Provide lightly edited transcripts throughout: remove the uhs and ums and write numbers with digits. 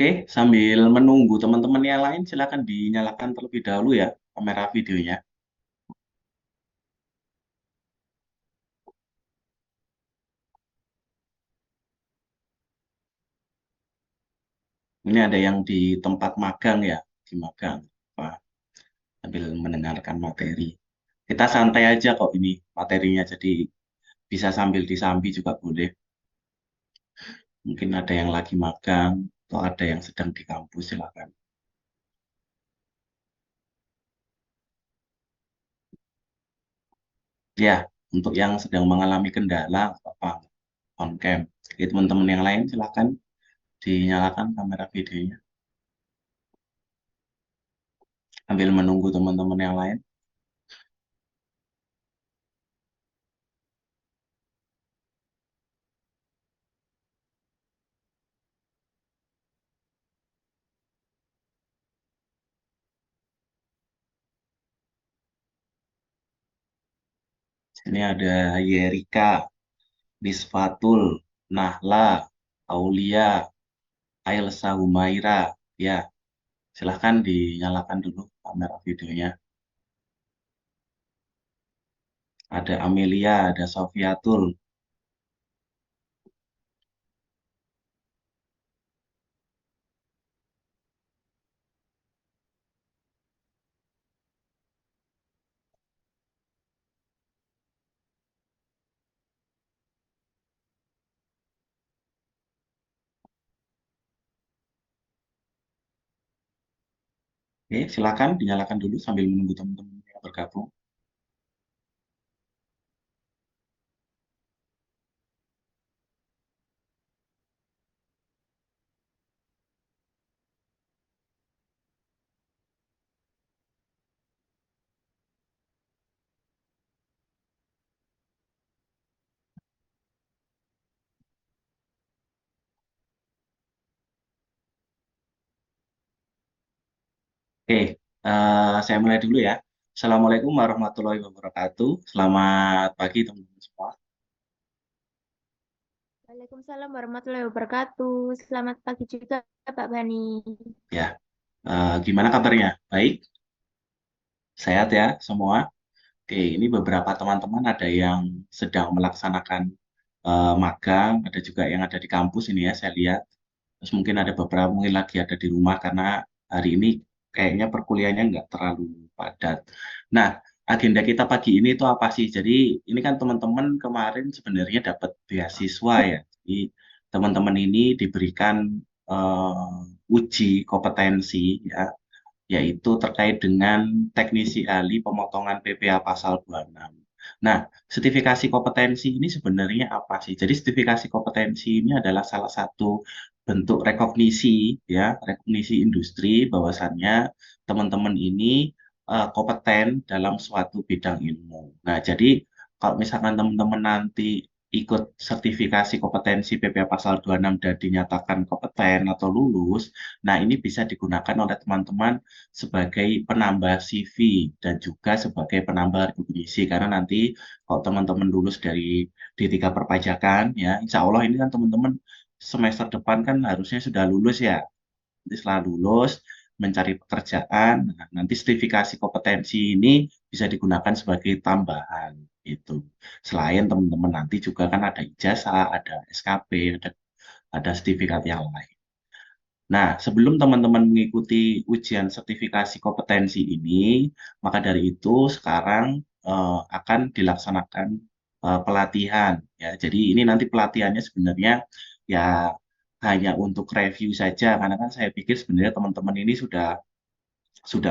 Oke, sambil menunggu teman-teman yang lain, silakan dinyalakan terlebih dahulu ya kamera videonya. Ini ada yang di tempat magang ya, di magang. Wah, sambil mendengarkan materi. Kita santai aja kok ini materinya, jadi bisa sambil disambi juga boleh. Mungkin ada yang lagi magang atau ada yang sedang di kampus, silakan. Ya, untuk yang sedang mengalami kendala, apa on cam. Jadi teman-teman yang lain silakan dinyalakan kamera videonya sambil menunggu teman-teman yang lain. Ini ada Yerika, Nisfatul, Nahla, Aulia, Ailsa Humaira. Ya, silahkan dinyalakan dulu kamera videonya. Ada Amelia, ada Sofiatul. Oke, silakan dinyalakan dulu sambil menunggu teman-teman yang bergabung. Oke, saya mulai dulu ya. Assalamualaikum warahmatullahi wabarakatuh. Selamat pagi teman-teman semua. Waalaikumsalam warahmatullahi wabarakatuh. Selamat pagi juga, Pak Bani. Ya, gimana kabarnya? Baik, sehat ya semua. Oke, ini beberapa teman-teman ada yang sedang melaksanakan magang, ada juga yang ada di kampus ini ya, saya lihat. Terus mungkin ada beberapa mungkin lagi ada di rumah karena hari ini kayaknya perkuliahannya nggak terlalu padat. Nah, agenda kita pagi ini itu apa sih? Jadi ini kan teman-teman kemarin sebenarnya dapat beasiswa ya. Jadi teman-teman ini diberikan uji kompetensi ya, yaitu terkait dengan teknisi ahli pemotongan PPA pasal 26. Nah, sertifikasi kompetensi ini sebenarnya apa sih? Jadi sertifikasi kompetensi ini adalah salah satu bentuk rekognisi ya, rekognisi industri bahwasannya teman-teman ini kompeten dalam suatu bidang ilmu. Nah, jadi kalau misalkan teman-teman nanti ikut sertifikasi kompetensi PPA pasal 26 dan dinyatakan kompeten atau lulus, nah ini bisa digunakan oleh teman-teman sebagai penambah CV dan juga sebagai penambah rekognisi karena nanti kalau teman-teman lulus dari D3 perpajakan ya insya Allah ini kan teman-teman semester depan kan harusnya sudah lulus ya. Nanti setelah lulus mencari pekerjaan, nah, nanti sertifikasi kompetensi ini bisa digunakan sebagai tambahan itu. Selain teman-teman nanti juga kan ada ijazah, ada SKP, ada sertifikat yang lain. Nah, sebelum teman-teman mengikuti ujian sertifikasi kompetensi ini, maka dari itu sekarang akan dilaksanakan pelatihan. Ya, jadi ini nanti pelatihannya sebenarnya ya hanya untuk review saja, karena kan saya pikir sebenarnya teman-teman ini sudah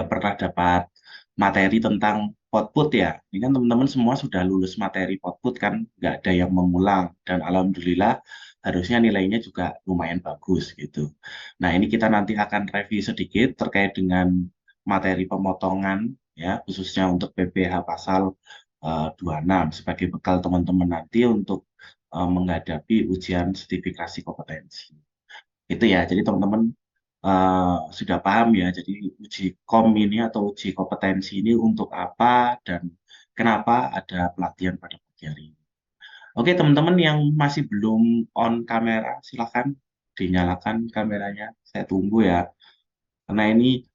pernah dapat materi tentang output ya. Ini kan teman-teman semua sudah lulus materi output kan, nggak ada yang mengulang. Dan alhamdulillah harusnya nilainya juga lumayan bagus gitu. Nah ini kita nanti akan review sedikit terkait dengan materi pemotongan ya, khususnya untuk PPH pasal 26 sebagai bekal teman-teman nanti untuk menghadapi ujian sertifikasi kompetensi. Itu ya, jadi teman-teman sudah paham ya, jadi uji kom ini atau uji kompetensi ini untuk apa dan kenapa ada pelatihan pada pagi hari ini. Oke, teman-teman yang masih belum on kamera, silakan dinyalakan kameranya. Saya tunggu ya. Karena ini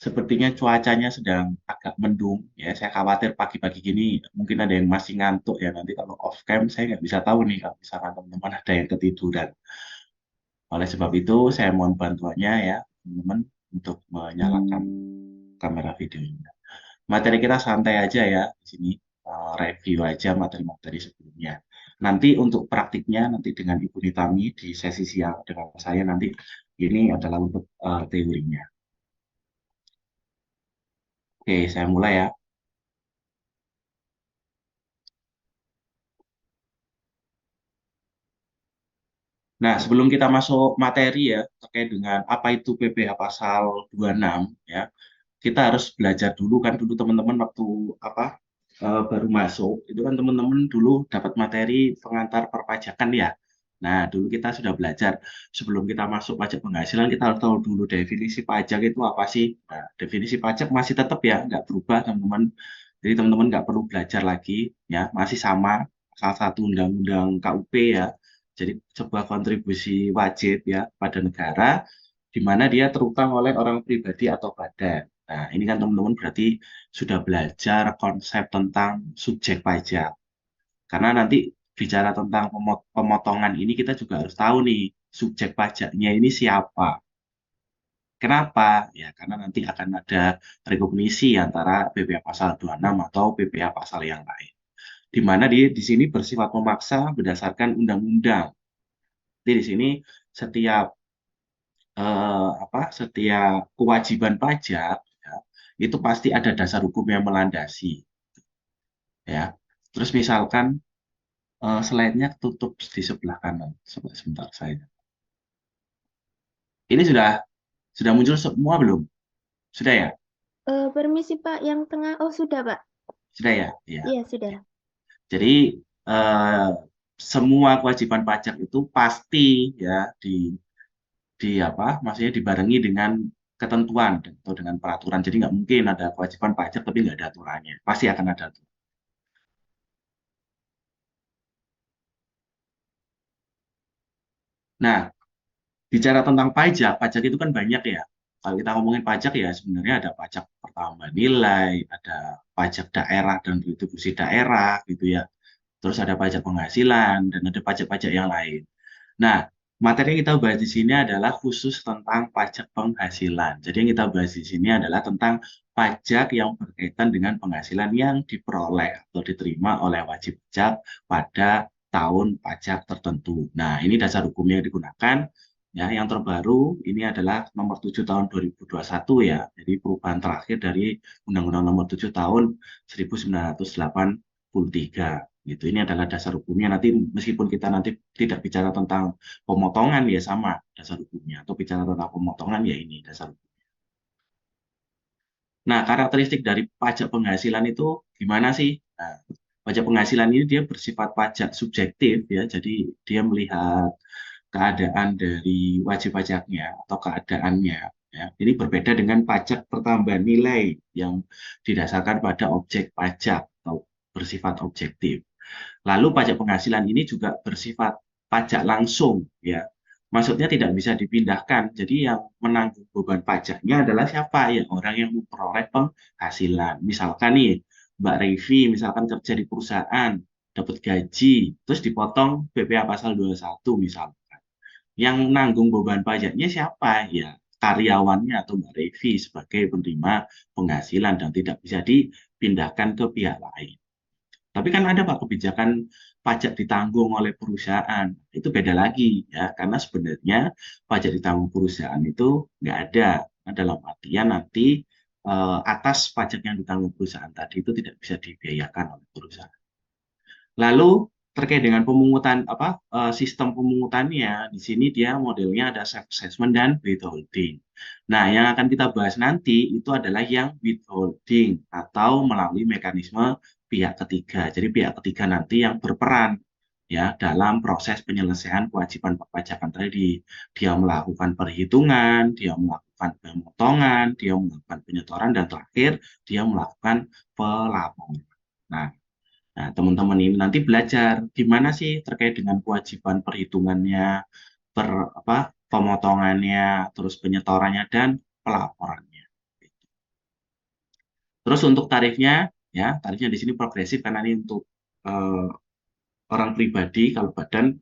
sepertinya cuacanya sedang agak mendung. Ya, saya khawatir pagi-pagi gini mungkin ada yang masih ngantuk ya. Nanti kalau off cam saya nggak bisa tahu nih kalau misalkan teman-teman ada yang ketiduran. Oleh sebab itu, saya mohon bantuannya ya, teman-teman, untuk menyalakan kamera videonya. Materi kita santai aja ya di sini. Review aja materi-materi sebelumnya. Nanti untuk praktiknya nanti dengan Ibu Nitami di sesi siang dengan saya nanti ini adalah untuk teorinya. Oke, saya mulai ya. Nah, sebelum kita masuk materi ya terkait dengan apa itu PPh pasal 26 ya, kita harus belajar dulu kan dulu teman-teman waktu apa baru masuk itu kan teman-teman dulu dapat materi pengantar perpajakan ya. Nah, dulu kita sudah belajar sebelum kita masuk pajak penghasilan kita harus tahu dulu definisi pajak itu apa sih. Nah, definisi pajak masih tetap ya nggak berubah teman-teman. Jadi teman-teman nggak perlu belajar lagi ya masih sama salah satu undang-undang KUP ya. Jadi sebuah kontribusi wajib ya pada negara di mana dia terutang oleh orang pribadi atau badan. Nah, ini kan teman-teman berarti sudah belajar konsep tentang subjek pajak. Karena nanti bicara tentang pemotongan ini kita juga harus tahu nih subjek pajaknya ini siapa. Kenapa? Ya, karena nanti akan ada rekognisi antara PPh pasal 26 atau PPh pasal yang lain. Di mana di sini bersifat memaksa berdasarkan undang-undang. Jadi di sini setiap setiap kewajiban pajak ya, itu pasti ada dasar hukum yang melandasi ya. Terus misalkan slide-nya tutup di sebelah kanan. Sebentar saya. Ini sudah muncul semua belum? Sudah ya? Permisi Pak, yang tengah. Oh sudah Pak. Sudah ya? Ya. Iya sudah. Jadi eh, semua kewajiban pajak itu pasti ya di apa? Maksudnya dibarengi dengan ketentuan atau dengan peraturan. Jadi nggak mungkin ada kewajiban pajak tapi nggak ada aturannya. Pasti akan ada. Nah, bicara tentang pajak, pajak itu kan banyak ya. Kalau kita ngomongin pajak ya sebenarnya ada pajak pertambahan nilai, ada pajak daerah dan retribusi daerah gitu ya. Terus ada pajak penghasilan dan ada pajak-pajak yang lain. Nah, materi yang kita bahas di sini adalah khusus tentang pajak penghasilan. Jadi yang kita bahas di sini adalah tentang pajak yang berkaitan dengan penghasilan yang diperoleh atau diterima oleh wajib pajak pada tahun pajak tertentu. Nah, ini dasar hukumnya yang digunakan. Ya, yang terbaru ini adalah nomor 7 tahun 2021 ya. Jadi perubahan terakhir dari Undang-Undang nomor 7 tahun 1983 gitu. Ini adalah dasar hukumnya. Nanti meskipun kita nanti tidak bicara tentang pemotongan ya sama dasar hukumnya atau bicara tentang pemotongan ya ini dasar hukum. Nah, karakteristik dari pajak penghasilan itu gimana sih? Nah, pajak penghasilan ini dia bersifat pajak subjektif ya. Jadi dia melihat keadaan dari wajib pajaknya atau keadaannya ya. Ini berbeda dengan pajak pertambahan nilai yang didasarkan pada objek pajak atau bersifat objektif. Lalu pajak penghasilan ini juga bersifat pajak langsung, ya. Maksudnya tidak bisa dipindahkan. Jadi yang menanggung beban pajaknya adalah siapa? Ya orang yang memperoleh penghasilan. Misalkan nih, Mbak Revi, misalkan kerja di perusahaan, dapat gaji, terus dipotong BPH pasal 21 misalkan. Yang nanggung beban pajaknya siapa? Ya karyawannya atau Mbak Revi sebagai penerima penghasilan dan tidak bisa dipindahkan ke pihak lain. Tapi kan ada Pak kebijakan pajak ditanggung oleh perusahaan. Itu beda lagi ya, karena sebenarnya pajak ditanggung perusahaan itu nggak ada. Nah, dalam artian nanti atas pajak yang ditanggung perusahaan tadi itu tidak bisa dibiayakan oleh perusahaan. Lalu terkait dengan pemungutan sistem pemungutannya di sini dia modelnya ada self assessment dan withholding. Nah, yang akan kita bahas nanti itu adalah yang withholding atau melalui mekanisme pihak ketiga. Jadi pihak ketiga nanti yang berperan ya dalam proses penyelesaian kewajiban perpajakan tadi. Dia melakukan perhitungan, dia melakukan pemotongan, dia melakukan penyetoran dan terakhir dia melakukan pelaporan. Nah, Nah, teman-teman ini nanti belajar gimana sih terkait dengan kewajiban perhitungannya, pemotongannya, terus penyetorannya dan pelaporannya. Terus untuk tarifnya, ya tarifnya di sini progresif karena ini untuk eh, orang pribadi. Kalau badan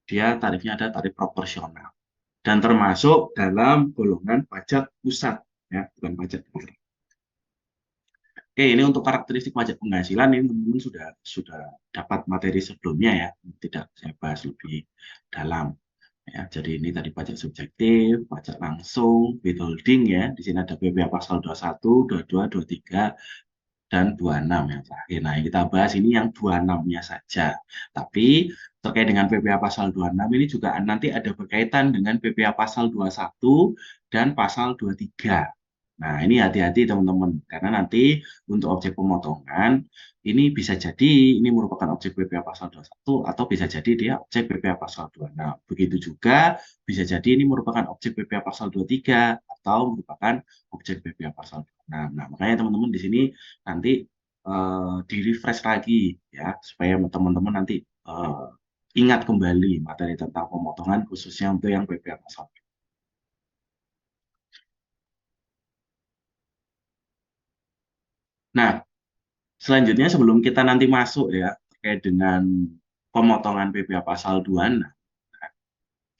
dia tarifnya ada tarif proporsional dan termasuk dalam golongan pajak pusat, ya bukan pajak daerah. Oke, ini untuk karakteristik pajak penghasilan ini teman-teman sudah dapat materi sebelumnya ya, tidak saya bahas lebih dalam. Ya, jadi ini tadi pajak subjektif, pajak langsung, withholding ya. Di sini ada PPh pasal 21, 22, 23, dan 26 yang terakhir. Nah, yang kita bahas ini yang 26-nya saja. Tapi terkait dengan PPh pasal 26 ini juga nanti ada berkaitan dengan PPh pasal 21 dan pasal 23. Nah, ini hati-hati teman-teman, karena nanti untuk objek pemotongan, ini bisa jadi ini merupakan objek PPh pasal 21 atau bisa jadi dia objek PPh pasal 26. Begitu juga bisa jadi ini merupakan objek PPh pasal 23 atau merupakan objek PPh pasal 26. Nah, makanya teman-teman di sini nanti di-refresh lagi ya, supaya teman-teman nanti ingat kembali materi tentang pemotongan khususnya untuk yang PPh pasal. Nah, selanjutnya sebelum kita nanti masuk ya terkait dengan pemotongan PPh pasal 26,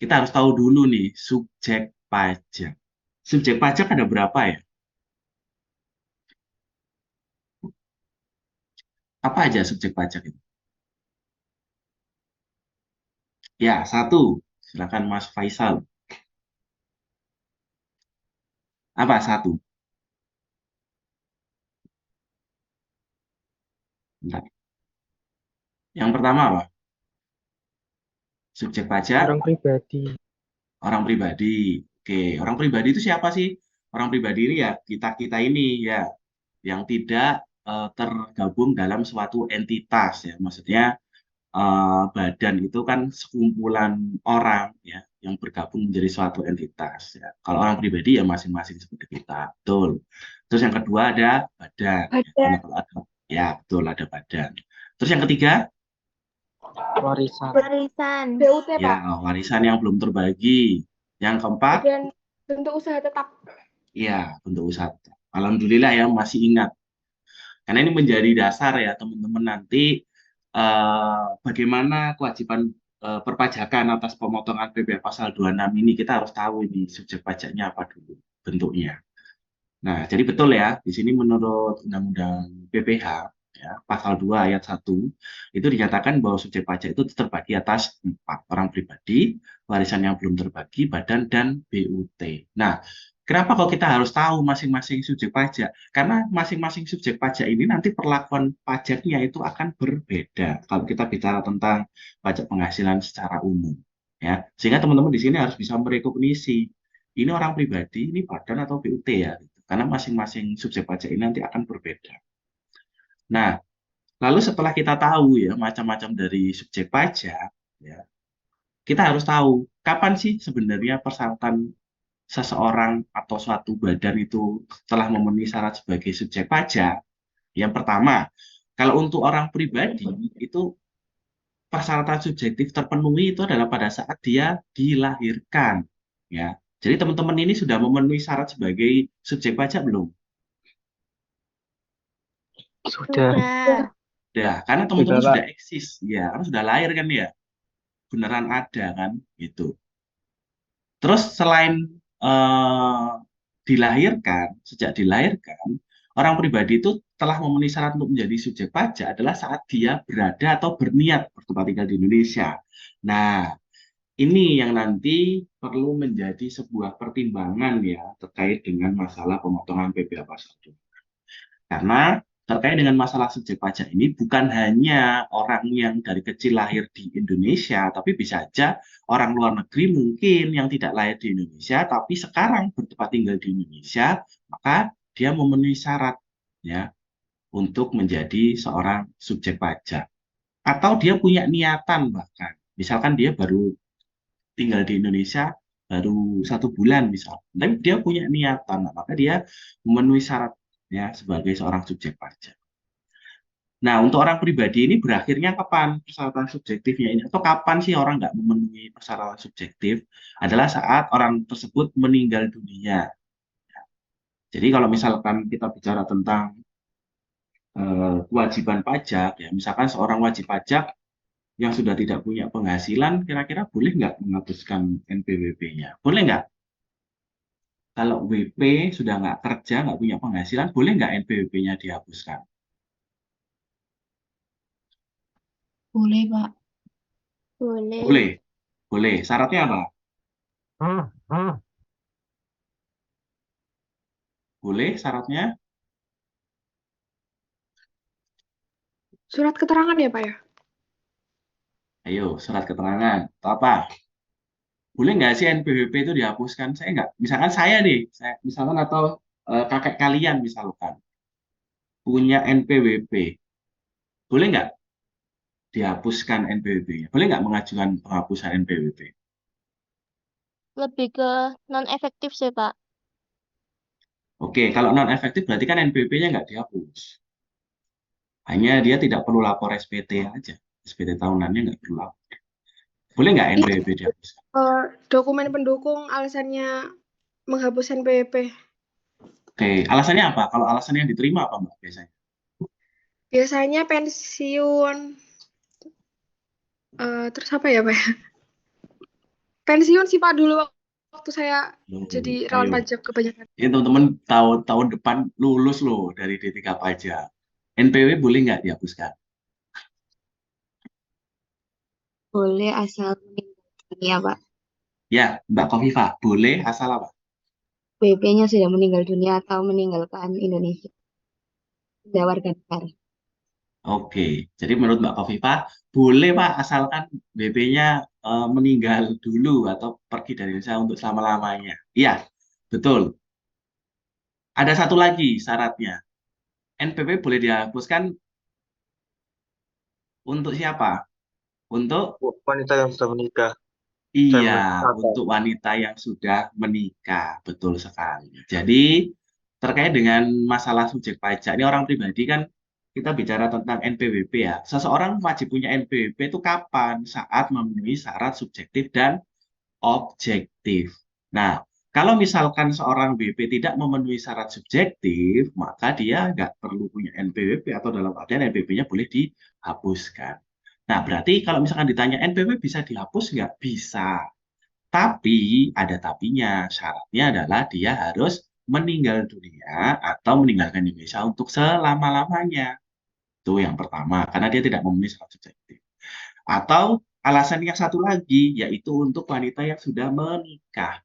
kita harus tahu dulu nih subjek pajak. Subjek pajak ada berapa ya? Apa aja subjek pajak itu? Ya, satu. Silakan Mas Faisal. Apa satu? Bentar. Yang pertama apa? Subjek pajak Orang pribadi. orang pribadi. Oke, orang pribadi itu siapa sih? Orang pribadi ini ya kita-kita ini ya yang tidak tergabung dalam suatu entitas ya. Maksudnya badan itu kan sekumpulan orang ya yang bergabung menjadi suatu entitas ya. Kalau orang pribadi ya masing-masing seperti kita, betul. Terus yang kedua ada badan ya. Karena Ada kalau ada ya betul ada badan. Terus yang ketiga Warisan. warisan. BUT, ya Pak. warisan yang belum terbagi. Yang keempat Bagian bentuk usaha tetap. ya bentuk usaha. Alhamdulillah ya masih ingat. Karena ini menjadi dasar ya teman-teman nanti bagaimana kewajiban perpajakan atas pemotongan PPh pasal 26 ini kita harus tahu ini subjek pajaknya apa dulu bentuknya. Nah, jadi betul ya, di sini menurut Undang-Undang PPh ya, pasal 2 ayat 1 itu dinyatakan bahwa subjek pajak itu terbagi atas 4 orang pribadi, warisan yang belum terbagi, badan dan BUT. Nah, kenapa kok kita harus tahu masing-masing subjek pajak? Karena masing-masing subjek pajak ini nanti perlakuan pajaknya itu akan berbeda kalau kita bicara tentang pajak penghasilan secara umum ya. Sehingga teman-teman di sini harus bisa merekognisi ini orang pribadi, ini badan atau BUT ya. Karena masing-masing subjek pajak ini nanti akan berbeda. Nah, lalu setelah kita tahu ya macam-macam dari subjek pajak, ya, kita harus tahu kapan sih sebenarnya persyaratan seseorang atau suatu badan itu telah memenuhi syarat sebagai subjek pajak. Yang pertama, kalau untuk orang pribadi itu persyaratan subjektif terpenuhi itu adalah pada saat dia dilahirkan, ya. Jadi teman-teman ini sudah memenuhi syarat sebagai subjek pajak belum? Sudah. Sudah. Ya, karena Sudah, teman-teman Pak. sudah eksis, ya, karena sudah lahir kan ya, beneran ada kan, gitu. Terus selain eh, dilahirkan, sejak dilahirkan, orang pribadi itu telah memenuhi syarat untuk menjadi subjek pajak adalah saat dia berada atau berniat bertempat tinggal di Indonesia. Nah, ini yang nanti perlu menjadi sebuah pertimbangan ya terkait dengan masalah pemotongan PPh pasal 2. Karena terkait dengan masalah subjek pajak ini bukan hanya orang yang dari kecil lahir di Indonesia, tapi bisa saja orang luar negeri mungkin yang tidak lahir di Indonesia, tapi sekarang bertempat tinggal di Indonesia, maka dia memenuhi syarat ya untuk menjadi seorang subjek pajak. Atau dia punya niatan bahkan, misalkan dia baru tinggal di Indonesia baru 1 bulan misal, tapi dia punya niatan, maka dia memenuhi syaratnya sebagai seorang subjek pajak. Nah, untuk orang pribadi ini berakhirnya kapan persyaratan subjektifnya ini? Atau kapan sih orang nggak memenuhi persyaratan subjektif? Adalah saat orang tersebut meninggal dunia. Jadi kalau misalkan kita bicara tentang kewajiban pajak, ya misalkan seorang wajib pajak yang sudah tidak punya penghasilan, kira-kira boleh nggak menghapuskan NPWP-nya? Boleh nggak? Kalau WP sudah nggak kerja, nggak punya penghasilan, boleh nggak NPWP-nya dihapuskan? Boleh, Pak. Boleh. Boleh, boleh. Syaratnya apa? Boleh, syaratnya. Surat keterangan ya, Pak ya? Ayo, surat keterangan. Atau apa? Boleh nggak sih NPWP itu dihapuskan? Saya nggak. Misalkan saya nih, saya, misalkan atau kakek kalian misalkan, punya NPWP. Boleh nggak dihapuskan NPWP-nya? Boleh nggak mengajukan penghapusan NPWP? Lebih ke non-efektif sih, Pak. Oke, kalau non efektif berarti kan NPWP-nya nggak dihapus. Hanya dia tidak perlu lapor SPT aja. SPT tahunannya nggak perlu lapor. Boleh nggak Itu NPWP dihapuskan? dokumen pendukung alasannya menghapuskan PWP. Oke, alasannya apa? Kalau alasannya yang diterima apa Mbak biasanya? Biasanya pensiun. Terus apa ya, Pak ya? Pensiun sih, Pak, dulu waktu saya jadi rawan Ayo. pajak kebanyakan. Ini teman-teman tahun depan lulus loh dari D3 pajak. NPW boleh nggak dihapuskan? Boleh asal meninggal dunia, Pak. Ya, Mbak Kofifa, boleh asal apa? BP-nya sudah meninggal dunia atau meninggalkan Indonesia. Sudah warga negara. Oke, jadi menurut Mbak Kofifa, boleh Pak asalkan BP-nya meninggal dulu atau pergi dari Indonesia untuk selama-lamanya. Iya, betul. Ada satu lagi syaratnya. NPW boleh dihapuskan untuk siapa? Untuk Wanita yang sudah menikah dan iya, mencatat. untuk wanita yang sudah menikah, betul sekali. Jadi terkait dengan masalah subjek pajak, ini orang pribadi kan kita bicara tentang NPWP ya. Seseorang wajib punya NPWP itu kapan? Saat memenuhi syarat subjektif dan objektif. Nah, kalau misalkan seorang BP tidak memenuhi syarat subjektif, maka dia nggak perlu punya NPWP atau dalam artian NPWP-nya boleh dihapuskan. Nah, berarti kalau misalkan ditanya NPWP bisa dihapus nggak? Bisa. Tapi ada tapinya. Syaratnya adalah dia harus meninggal dunia atau meninggalkan Indonesia untuk selama-lamanya. Itu yang pertama, karena dia tidak memenuhi syarat subjektif. Atau alasan yang satu lagi, yaitu untuk wanita yang sudah menikah.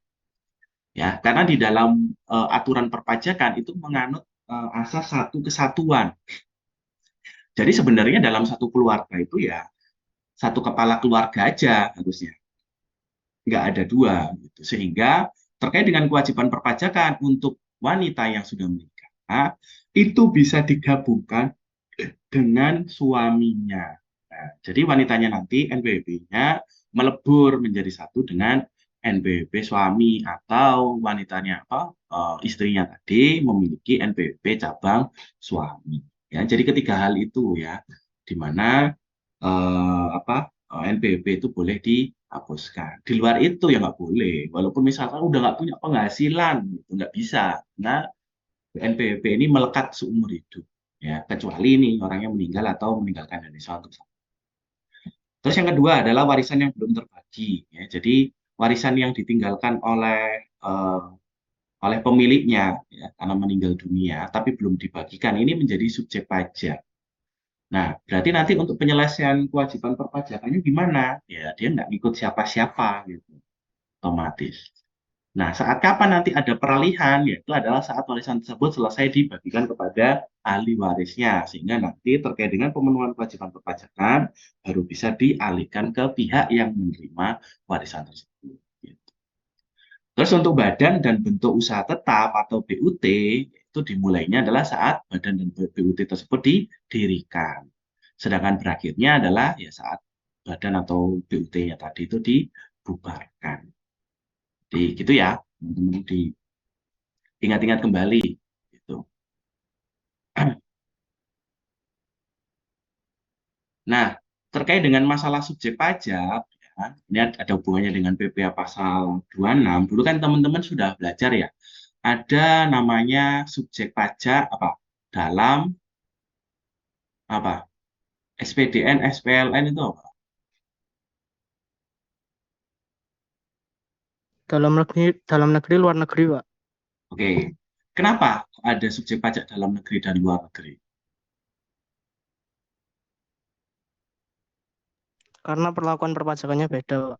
Ya, karena di dalam aturan perpajakan itu menganut asas satu kesatuan. Jadi sebenarnya dalam satu keluarga itu ya satu kepala keluarga aja harusnya, nggak ada dua gitu. Sehingga terkait dengan kewajiban perpajakan untuk wanita yang sudah menikah itu bisa digabungkan dengan suaminya. Nah, jadi wanitanya nanti NPWP-nya melebur menjadi satu dengan NPWP suami atau wanitanya apa istrinya tadi memiliki NPWP cabang suami. Ya, jadi ketiga hal itu ya, di mana apa NPWP itu boleh dihapuskan. Di luar itu ya nggak boleh. Walaupun misalkan udah nggak punya penghasilan, gitu, nggak bisa. Nah, NPWP ini melekat seumur hidup. Ya, kecuali ini orangnya meninggal atau meninggalkan Indonesia untuk terus yang kedua adalah warisan yang belum terbagi. Ya. Jadi warisan yang ditinggalkan eh, oleh pemiliknya ya, karena meninggal dunia, tapi belum dibagikan ini menjadi subjek pajak. Nah, berarti nanti untuk penyelesaian kewajiban perpajakannya gimana? Ya, dia nggak ikut siapa-siapa gitu, otomatis. Nah, saat kapan nanti ada peralihan, yaitu adalah saat warisan tersebut selesai dibagikan kepada ahli warisnya, sehingga nanti terkait dengan pemenuhan kewajiban perpajakan baru bisa dialihkan ke pihak yang menerima warisan tersebut. Gitu. Terus untuk badan dan bentuk usaha tetap atau BUT, itu dimulainya adalah saat badan dan BUT tersebut didirikan. Sedangkan berakhirnya adalah ya saat badan atau BUT-nya tadi itu dibubarkan. Di gitu ya, teman-teman diingat-ingat kembali gitu. Nah, terkait dengan masalah subjek pajak, ya, ini ada hubungannya dengan PPh pasal 26. Dulu kan teman-teman sudah belajar ya, ada namanya subjek pajak apa dalam apa SPDN, SPLN itu apa? Dalam negeri luar negeri, Pak. Oke, kenapa ada subjek pajak dalam negeri dan luar negeri? Karena perlakuan perpajakannya beda, Pak.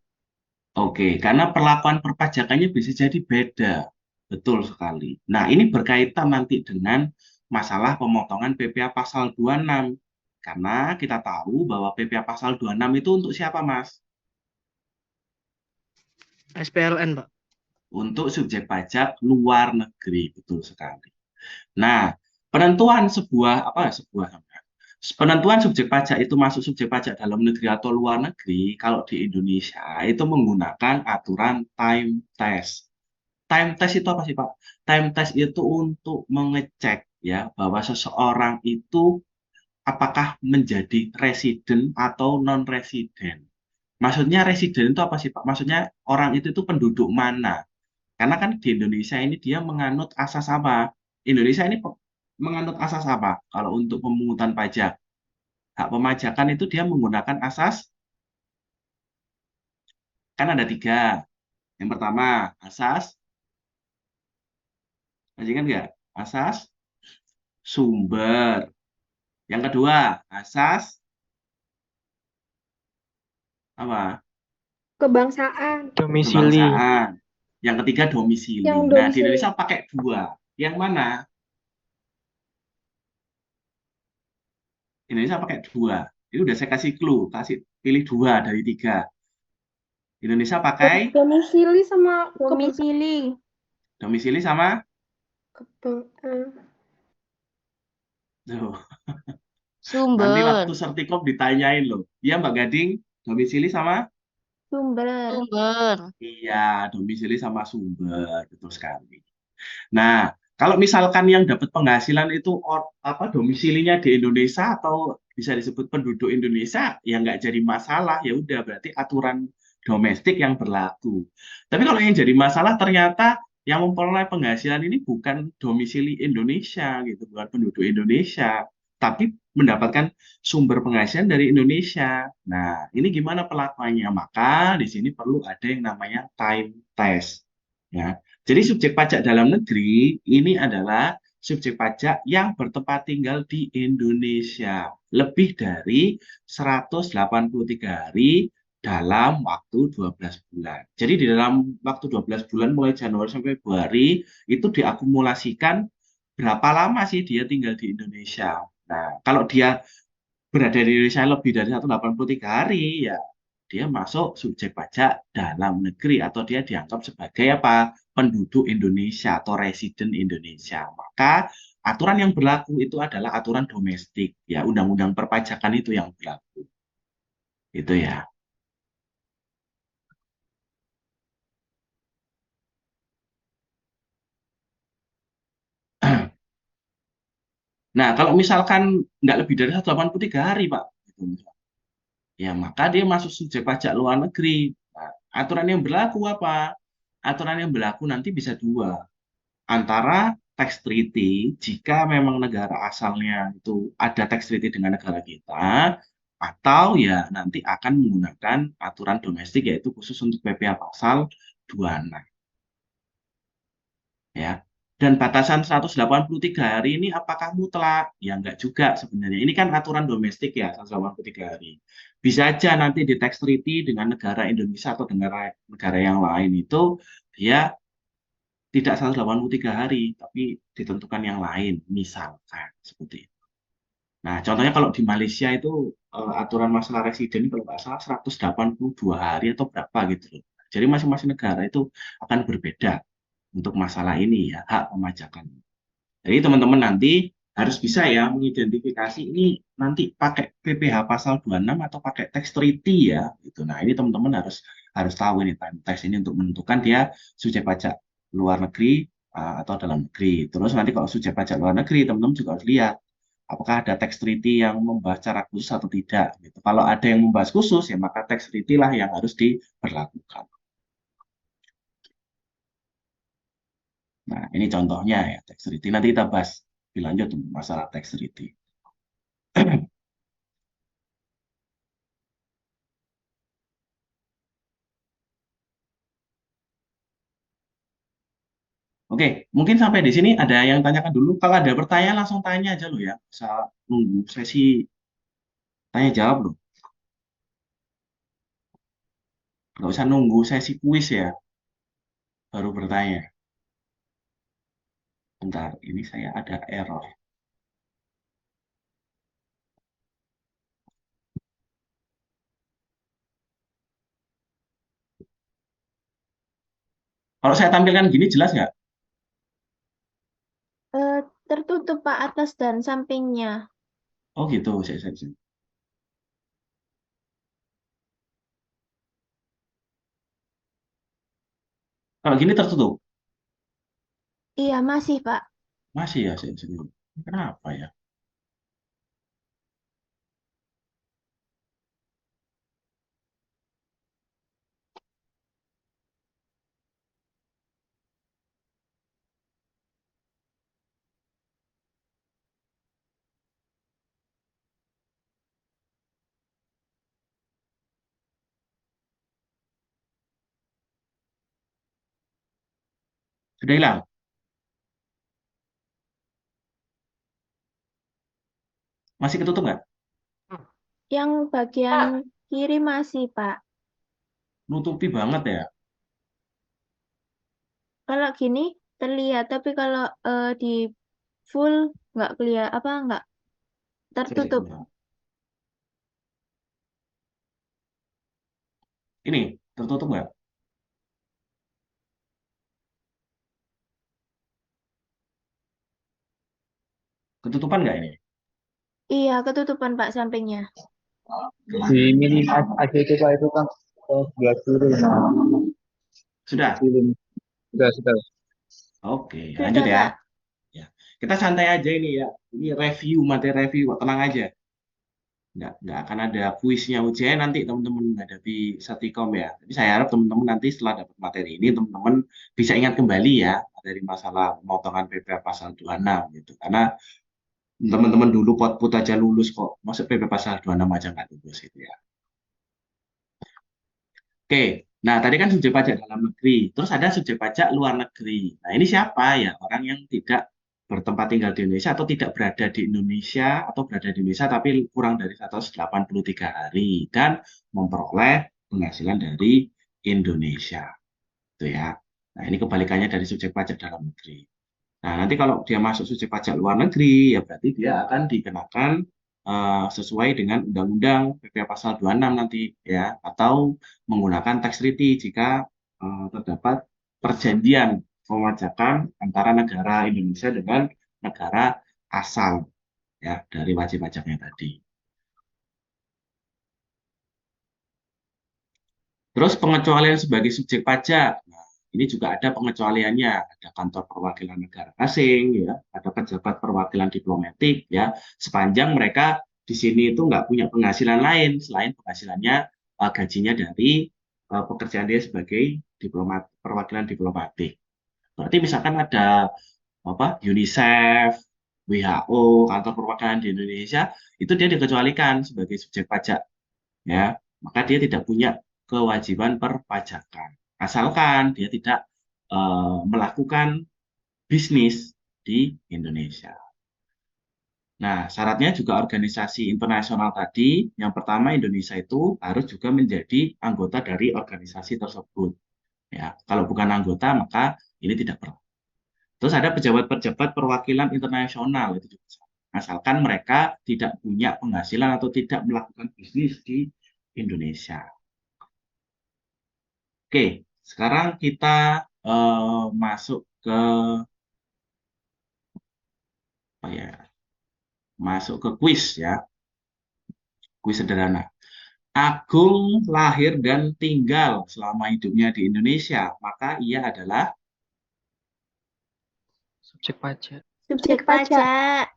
Oke, karena perlakuan perpajakannya bisa jadi beda. Betul sekali. Nah, ini berkaitan nanti dengan masalah pemotongan PPh pasal 26. Karena kita tahu bahwa PPh pasal 26 itu untuk siapa, Mas? SPLN, Pak. Untuk subjek pajak luar negeri, betul sekali. Nah, penentuan penentuan subjek pajak itu masuk subjek pajak dalam negeri atau luar negeri, kalau di Indonesia itu menggunakan aturan time test. Time test itu apa sih, Pak? Time test itu untuk mengecek ya bahwa seseorang itu apakah menjadi resident atau non-resident. Maksudnya resident itu apa sih, Pak? Maksudnya orang itu penduduk mana? Karena kan di Indonesia ini dia menganut asas apa? Indonesia ini menganut asas apa? Kalau untuk pemungutan pajak, hak pemajakan itu dia menggunakan asas, kan ada 3. Yang pertama, asas, masih kan nggak? Asas sumber. Yang kedua, asas apa? Kebangsaan. Domisili. Kebangsaan. Yang ketiga, domisili. Yang Nah, di domisili. Indonesia pakai 2. Yang mana? Indonesia pakai 2. Ini udah saya kasih clue, pilih 2 dari 3. Indonesia pakai Domisili sama Domisili. domisili sama kebang. Tuh. Nanti Sumber. waktu sertikom ditanyain loh. Iya Mbak Gading, domisili sama? Sumber. Sumber. Iya, domisili sama sumber, betul sekali. Nah, kalau misalkan yang dapat penghasilan itu domisilinya di Indonesia atau bisa disebut penduduk Indonesia, ya nggak jadi masalah, ya udah berarti aturan domestik yang berlaku. Tapi kalau yang jadi masalah ternyata yang memperoleh penghasilan ini bukan domisili Indonesia gitu, bukan penduduk Indonesia, tapi mendapatkan sumber penghasilan dari Indonesia. Nah, ini gimana pelakuannya? Maka di sini perlu ada yang namanya time test. Ya, jadi subjek pajak dalam negeri ini adalah subjek pajak yang bertempat tinggal di Indonesia lebih dari 183 hari dalam waktu 12 bulan. Jadi di dalam waktu 12 bulan mulai Januari sampai Februari itu diakumulasikan berapa lama sih dia tinggal di Indonesia. Nah, kalau dia berada di Indonesia lebih dari 183 hari, ya dia masuk subjek pajak dalam negeri atau dia dianggap sebagai apa? Penduduk Indonesia atau residen Indonesia. Maka aturan yang berlaku itu adalah aturan domestik, ya undang-undang perpajakan itu yang berlaku. Itu ya. Nah, kalau misalkan nggak lebih dari 183 hari, Pak, gitu, ya maka dia masuk subjek pajak luar negeri. Nah, aturan yang berlaku apa? Aturan yang berlaku nanti bisa 2. Antara tax treaty, jika memang negara asalnya itu ada tax treaty dengan negara kita, atau ya nanti akan menggunakan aturan domestik, yaitu khusus untuk PPh pasal 26. Ya. Dan batasan 183 hari ini apakah mutlak? Ya enggak juga sebenarnya. Ini kan aturan domestik ya, 183 hari. Bisa aja nanti di tax treaty dengan negara Indonesia atau negara yang lain itu dia tidak 183 hari, tapi ditentukan yang lain, misalkan seperti itu. Nah, contohnya kalau di Malaysia itu aturan masalah residen kalau nggak salah 182 hari atau berapa gitu loh. Jadi masing-masing negara itu akan berbeda untuk masalah ini ya, hak pemajakan. Jadi teman-teman nanti harus bisa ya mengidentifikasi ini nanti pakai PPh pasal 26 atau pakai tax treaty ya gitu. Nah, ini teman-teman harus tahu ini time test ini untuk menentukan dia subjek pajak luar negeri atau dalam negeri. Terus nanti kalau subjek pajak luar negeri, teman-teman juga harus lihat apakah ada tax treaty yang membahas secara khusus atau tidak. Gitu. Kalau ada yang membahas khusus, ya maka tax treaty lah yang harus diberlakukan. Nah, ini contohnya ya, tax treaty. Nanti kita bahas lebih lanjut masalah tax treaty. Oke, mungkin sampai di sini ada yang tanyakan dulu. Kalau ada pertanyaan langsung tanya aja loh ya. Bisa nunggu sesi tanya jawab loh. Nggak usah nunggu sesi kuis ya, baru bertanya. Bentar, ini saya ada error. Kalau saya tampilkan gini jelas nggak? Tertutup Pak atas dan sampingnya. Oh gitu, Kalau gini tertutup? Iya, masih Pak. Masih ya, Kenapa ya? Sudah hilang? Masih ketutup nggak? Yang bagian kiri masih Pak. Nutupi banget ya? Kalau gini terlihat, tapi kalau di full nggak kelihatan, nggak tertutup. Ini tertutup nggak? Ketutupan nggak ini? Iya, ketutupan Pak sampingnya. Di minimal aja itu Pak itu kan sebelah kiri. Sudah? Kiri. Sudah. Oke, Sudah lanjut ya. Pak. Ya, kita santai aja ini ya. Ini review, materi review, kok tenang aja. Nggak akan ada kuisnya ujian nanti teman-teman menghadapi Satikom ya. Jadi saya harap teman-teman nanti setelah dapat materi ini, teman-teman bisa ingat kembali ya dari masalah pemotongan PPh pasal 26 gitu. Karena teman-teman dulu put aja lulus kok, masuk PP pasal 26 aja nggak lulus itu ya. Oke, nah tadi kan subjek pajak dalam negeri, terus ada subjek pajak luar negeri. Nah ini siapa ya? Orang yang tidak bertempat tinggal di Indonesia atau tidak berada di Indonesia atau berada di Indonesia tapi kurang dari 183 hari dan memperoleh penghasilan dari Indonesia. Itu ya. Nah ini kebalikannya dari subjek pajak dalam negeri. Nah, nanti kalau dia masuk subjek pajak luar negeri, ya berarti dia akan dikenakan sesuai dengan Undang-Undang PPh Pasal 26 nanti, ya, atau menggunakan tax treaty jika terdapat perjanjian pemajakan antara negara Indonesia dengan negara asal, ya, dari wajib pajaknya tadi. Terus pengecualian sebagai subjek pajak. Nah, ini juga ada pengecualiannya. Ada kantor perwakilan negara asing, ya, ada pejabat perwakilan diplomatik, ya, sepanjang mereka di sini itu nggak punya penghasilan lain selain penghasilannya gajinya dari pekerjaan dia sebagai perwakilan diplomatik. Berarti misalkan ada apa UNICEF, WHO, kantor perwakilan di Indonesia, itu dia dikecualikan sebagai subjek pajak, ya, maka dia tidak punya kewajiban perpajakan asalkan dia tidak melakukan bisnis di Indonesia. Nah, syaratnya juga organisasi internasional tadi. Yang pertama, Indonesia itu harus juga menjadi anggota dari organisasi tersebut. Ya, kalau bukan anggota maka ini tidak perlu. Terus ada pejabat-pejabat perwakilan internasional itu juga asalkan mereka tidak punya penghasilan atau tidak melakukan bisnis di Indonesia. Oke, sekarang kita masuk ke apa ya? Masuk ke kuis ya. Kuis sederhana. Agung lahir dan tinggal selama hidupnya di Indonesia, maka ia adalah Subjek pajak. Subjek pajak.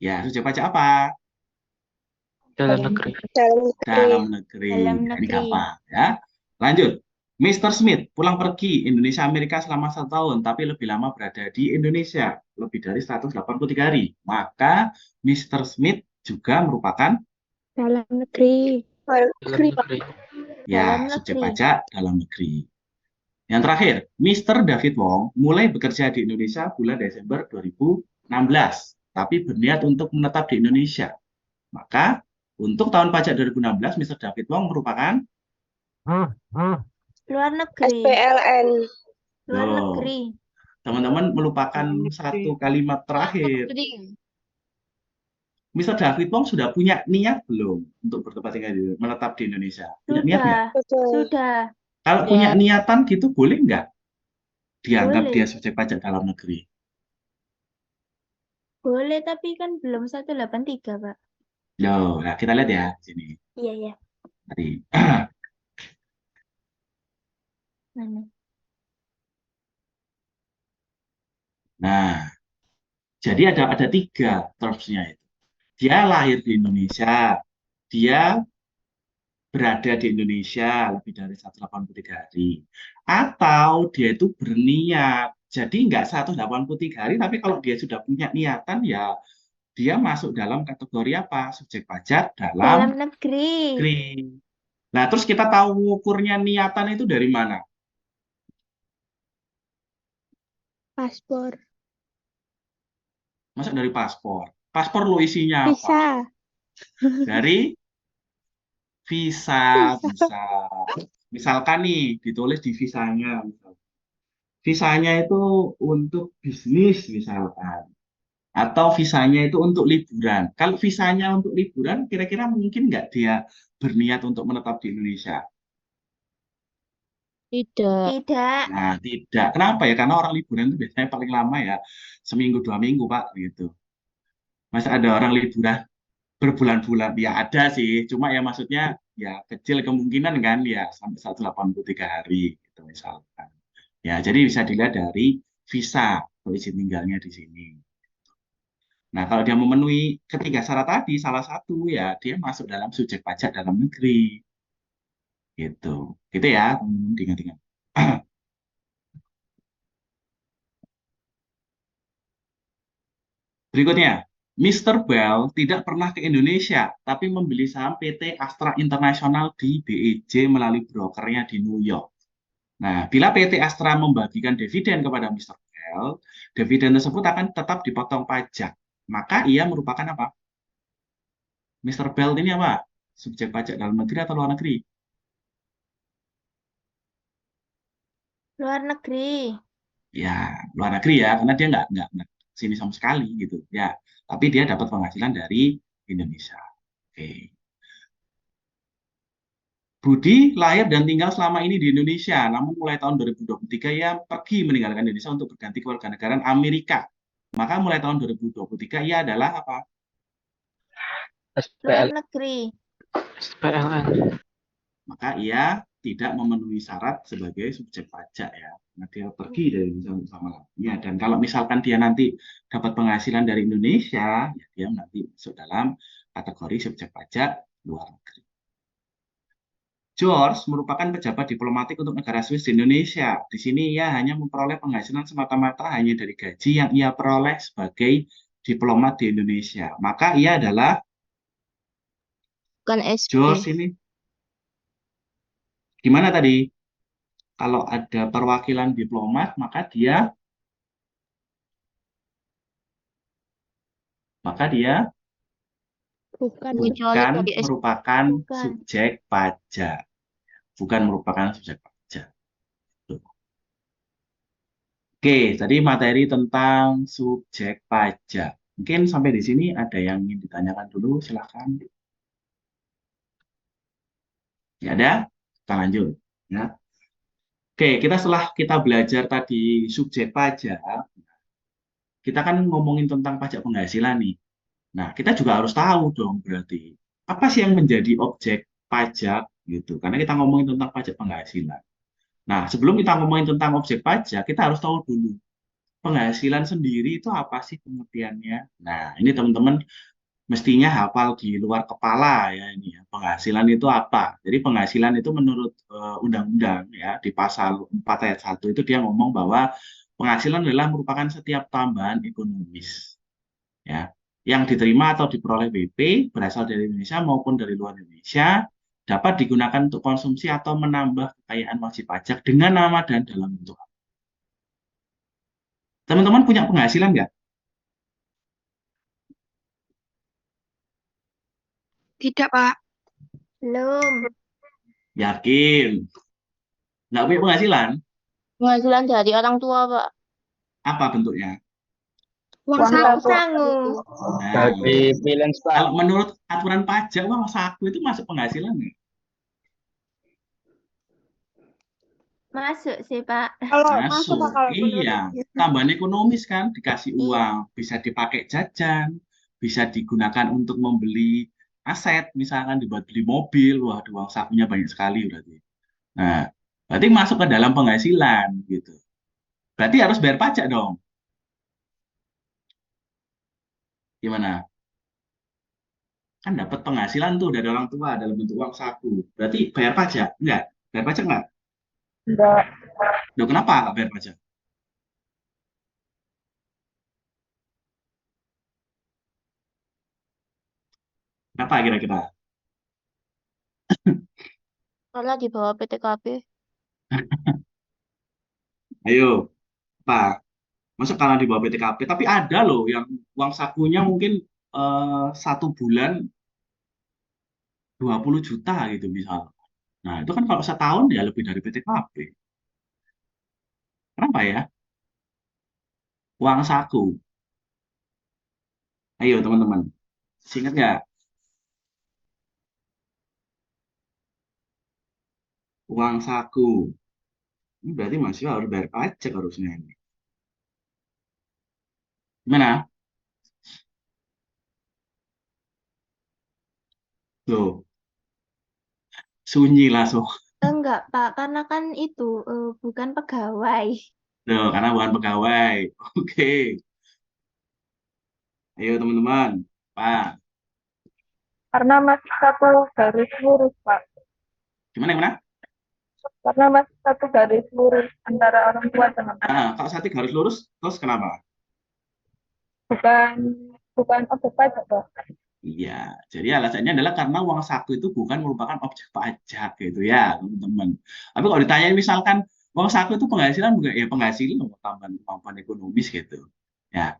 Ya, subjek pajak apa? Dalam negeri. Dalam negeri. Dalam Nah, ini negeri. gampang ya. Lanjut. Mr. Smith pulang pergi Indonesia Amerika selama 1 tahun, tapi lebih lama berada di Indonesia lebih dari 183 hari. Maka Mr. Smith juga merupakan Dalam negeri. Dalam negeri. ya Dalam subjek negeri. pajak dalam negeri. Yang terakhir, Mr. David Wong mulai bekerja di Indonesia bulan Desember 2016, tapi berniat untuk menetap di Indonesia. Maka untuk tahun pajak 2016, Mr. David Wong merupakan Luar negeri. SPLN. Luar Loh, negeri. teman-teman melupakan satu kalimat terakhir. Mr. David Wong sudah punya niat belum untuk bertempat tinggal menetap di Indonesia? Punya niat nggak? Sudah. Kalau punya niatan gitu boleh nggak dianggap Boleh. dia subjek pajak dalam negeri? Boleh, tapi kan belum 183, Pak. Loh, nah kita lihat ya di sini. Iya, ya. Tadi. Mana? Nah, jadi ada 3 terms-nya itu. Dia lahir di Indonesia, dia berada di Indonesia lebih dari 183 hari. Atau dia itu berniat. Jadi nggak 183 hari, tapi kalau dia sudah punya niatan, ya dia masuk dalam kategori apa? Subjek pajak dalam Dalam negeri. negeri. Nah, terus kita tahu ukurnya niatan itu dari mana? Paspor. Masa dari paspor? Paspor lo isinya apa? Bisa. Dari visa, bisa. Misalkan nih, ditulis di visanya. Visanya itu untuk bisnis misalkan. Atau visanya itu untuk liburan. Kalau visanya untuk liburan, kira-kira mungkin nggak dia berniat untuk menetap di Indonesia? Tidak. Tidak. Nah, tidak. Kenapa ya? Karena orang liburan itu biasanya paling lama ya seminggu 2 minggu, Pak, gitu. Masa ada orang liburan berbulan-bulan? Ya ada sih, cuma ya maksudnya ya kecil kemungkinan kan ya sampai 183 hari gitu misalkan. Ya, jadi bisa dilihat dari visa atau izin tinggalnya di sini. Nah, kalau dia memenuhi ketiga syarat tadi, salah satu ya dia masuk dalam subjek pajak dalam negeri. Gitu. Gitu ya, teman-teman, diingat-ingat. Berikutnya, Mr. Bell tidak pernah ke Indonesia, tapi membeli saham PT Astra International di BEJ melalui brokernya di New York. Nah, bila PT Astra membagikan dividen kepada Mr. Bell, dividen tersebut akan tetap dipotong pajak. Maka ia merupakan apa? Mr. Bell ini apa? Subjek pajak dalam negeri atau luar negeri? Luar negeri. Ya, luar negeri ya, karena dia nggak sini sama sekali gitu. Ya, tapi dia dapat penghasilan dari Indonesia. Oke. Budi lahir dan tinggal selama ini di Indonesia, namun mulai tahun 2023 ia pergi meninggalkan Indonesia untuk berganti kewarganegaraan Amerika. Maka mulai tahun 2023 ia adalah apa? Luar SPL. negeri. SPLN. Maka ia tidak memenuhi syarat sebagai subjek pajak ya. Nah, dia pergi dari Indonesia untuk selama-lamanya. Dan kalau misalkan dia nanti dapat penghasilan dari Indonesia, ya dia nanti masuk dalam kategori subjek pajak luar negeri. George merupakan pejabat diplomatik untuk negara Swiss di Indonesia. Di sini ia hanya memperoleh penghasilan semata-mata hanya dari gaji yang ia peroleh sebagai diplomat di Indonesia. Maka ia adalah Bukan SP. George ini. Gimana tadi? Kalau ada perwakilan diplomat, maka dia Bukan. Kecuali bukan bagi SP. merupakan Bukan. subjek pajak. Bukan merupakan subjek pajak. Tuh. Oke, tadi materi tentang subjek pajak. Mungkin sampai di sini ada yang ingin ditanyakan dulu, silahkan. Ya ada, kita lanjut. Ya. Oke, setelah kita belajar tadi subjek pajak, kita kan ngomongin tentang pajak penghasilan nih. Nah, kita juga harus tahu dong berarti apa sih yang menjadi objek pajak gitu. Karena kita ngomongin tentang pajak penghasilan. Nah, sebelum kita ngomongin tentang objek pajak, kita harus tahu dulu penghasilan sendiri itu apa sih pengertiannya? Nah, ini teman-teman mestinya hafal di luar kepala ya ini ya. Penghasilan itu apa? Jadi penghasilan itu menurut undang-undang ya di pasal 4 ayat 1 itu dia ngomong bahwa penghasilan adalah merupakan setiap tambahan ekonomis ya yang diterima atau diperoleh BP berasal dari Indonesia maupun dari luar Indonesia dapat digunakan untuk konsumsi atau menambah kekayaan wajib pajak dengan nama dan dalam bentuk apa. Teman-teman punya penghasilan nggak? Tidak, Pak. Belum. Yakin? Nggak punya penghasilan? Penghasilan dari orang tua, Pak. Apa bentuknya? Uang Uang saku. saku. Sangu. Nah, Dari freelance, Pak. kalau menurut aturan pajak, uang saku itu masuk penghasilan nggak? Masuk sih, Pak. Kalau masuk, Pak, Masuk. kalau Iya. menurut. Tambahan ekonomis kan, dikasih Iya. uang, bisa dipakai jajan, bisa digunakan untuk membeli aset, misalkan dibuat beli mobil, wah uang sakunya banyak sekali berarti. Nah, berarti masuk ke dalam penghasilan gitu. Berarti harus bayar pajak dong. Gimana? Kan dapat penghasilan tuh dari orang tua dalam bentuk uang saku. Berarti bayar pajak? Enggak. Bayar pajak enggak? Enggak. Loh, kenapa enggak bayar pajak? Kenapa kira-kira? Karena di bawah PTKB. Ayo, apa? Masa karena di bawah PTKP? Tapi ada loh yang uang sakunya mungkin 1 bulan 20 juta gitu misal. Nah, itu kan kalau setahun ya lebih dari PTKP. Kenapa ya? Uang saku. Ayo teman-teman, ingat nggak? Uang saku. Ini berarti mahasiswa harus bayar pajak harusnya ini. Gimana? Loh, sunyi langsung. Enggak, Pak. Karena kan itu bukan pegawai. Loh, karena bukan pegawai. Oke. Ayo teman-teman. Pak, Karena masih satu garis lurus, Pak. gimana? Karena masih satu garis lurus antara orang tua dengan anak. Nah, kalau satu garis lurus, terus kenapa? Bukan bukan objek pajak, Pak. Iya, jadi alasannya adalah karena uang saku itu bukan merupakan objek pajak gitu ya, teman-teman. Tapi kalau ditanya misalkan uang saku itu penghasilan bukan ya penghasilan tambahan kemampuan ekonomis gitu. Ya,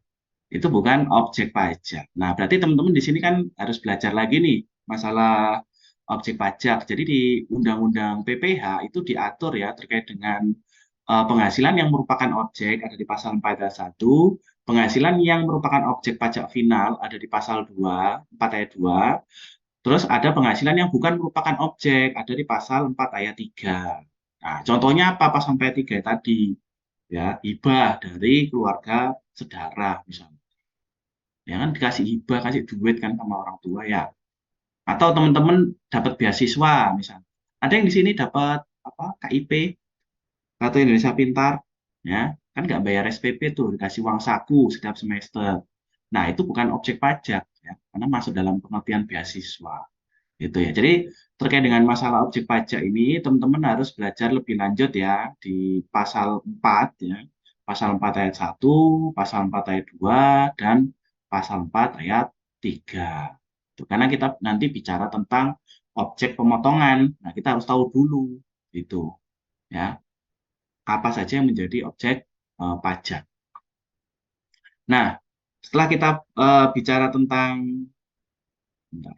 itu bukan objek pajak. Nah, berarti teman-teman di sini kan harus belajar lagi nih masalah objek pajak. Jadi di Undang-Undang PPH itu diatur ya terkait dengan penghasilan yang merupakan objek ada di pasal 4 ayat 1, penghasilan yang merupakan objek pajak final ada di pasal 2, 4 ayat 2, terus ada penghasilan yang bukan merupakan objek ada di pasal 4 ayat 3. Nah, contohnya apa pasal 4 ayat 3 tadi? Ya, hibah dari keluarga saudara misalnya. Ya kan dikasih hibah, kasih duit kan sama orang tua ya. Atau teman-teman dapat beasiswa misalnya. Ada yang di sini dapat apa? KIP, Kartu Indonesia Pintar, ya kan nggak bayar SPP tuh, dikasih uang saku setiap semester. Nah itu bukan objek pajak ya, karena masuk dalam pengertian beasiswa gitu ya. Jadi terkait dengan masalah objek pajak ini, teman-teman harus belajar lebih lanjut ya di pasal 4 ya, pasal 4 ayat 1, pasal 4 ayat 2, dan pasal 4 ayat 3. Itu karena kita nanti bicara tentang objek pemotongan. Nah, kita harus tahu dulu itu ya apa saja yang menjadi objek pajak. Nah, setelah kita bicara tentang bentar.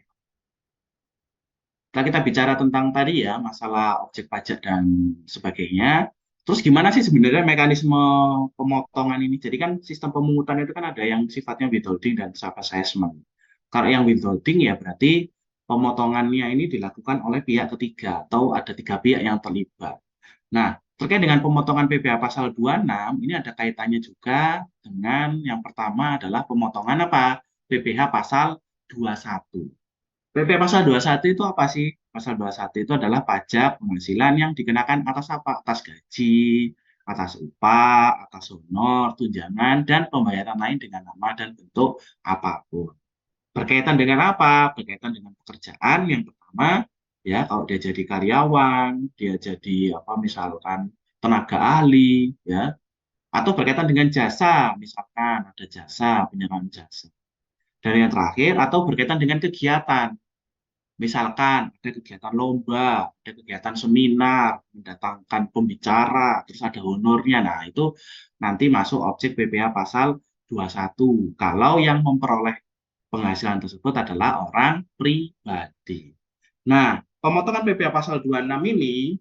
Setelah kita bicara tentang tadi ya masalah objek pajak dan sebagainya, terus gimana sih sebenarnya mekanisme pemotongan ini? Jadi kan sistem pemungutan itu kan ada yang sifatnya withholding dan self assessment. Kalau yang withholding ya berarti pemotongannya ini dilakukan oleh pihak ketiga atau ada 3 pihak yang terlibat. Nah, terkait dengan pemotongan PPh pasal 26, ini ada kaitannya juga dengan yang pertama adalah pemotongan apa? PPh pasal 21. PP pasal 21 itu apa sih? Pasal 21 itu adalah pajak penghasilan yang dikenakan atas apa? Atas gaji, atas upah, atas honor, tunjangan, dan pembayaran lain dengan nama dan bentuk apapun. Berkaitan dengan apa? Berkaitan dengan pekerjaan yang pertama, ya kalau dia jadi karyawan, dia jadi apa misalkan tenaga ahli, ya, atau berkaitan dengan jasa, misalkan ada jasa, penyerahan jasa. Dan yang terakhir, atau berkaitan dengan kegiatan. Misalkan ada kegiatan lomba, ada kegiatan seminar, mendatangkan pembicara, terus ada honornya. Nah, itu nanti masuk objek PPh pasal 21. Kalau yang memperoleh penghasilan tersebut adalah orang pribadi. Nah, pemotongan PPh pasal 26 ini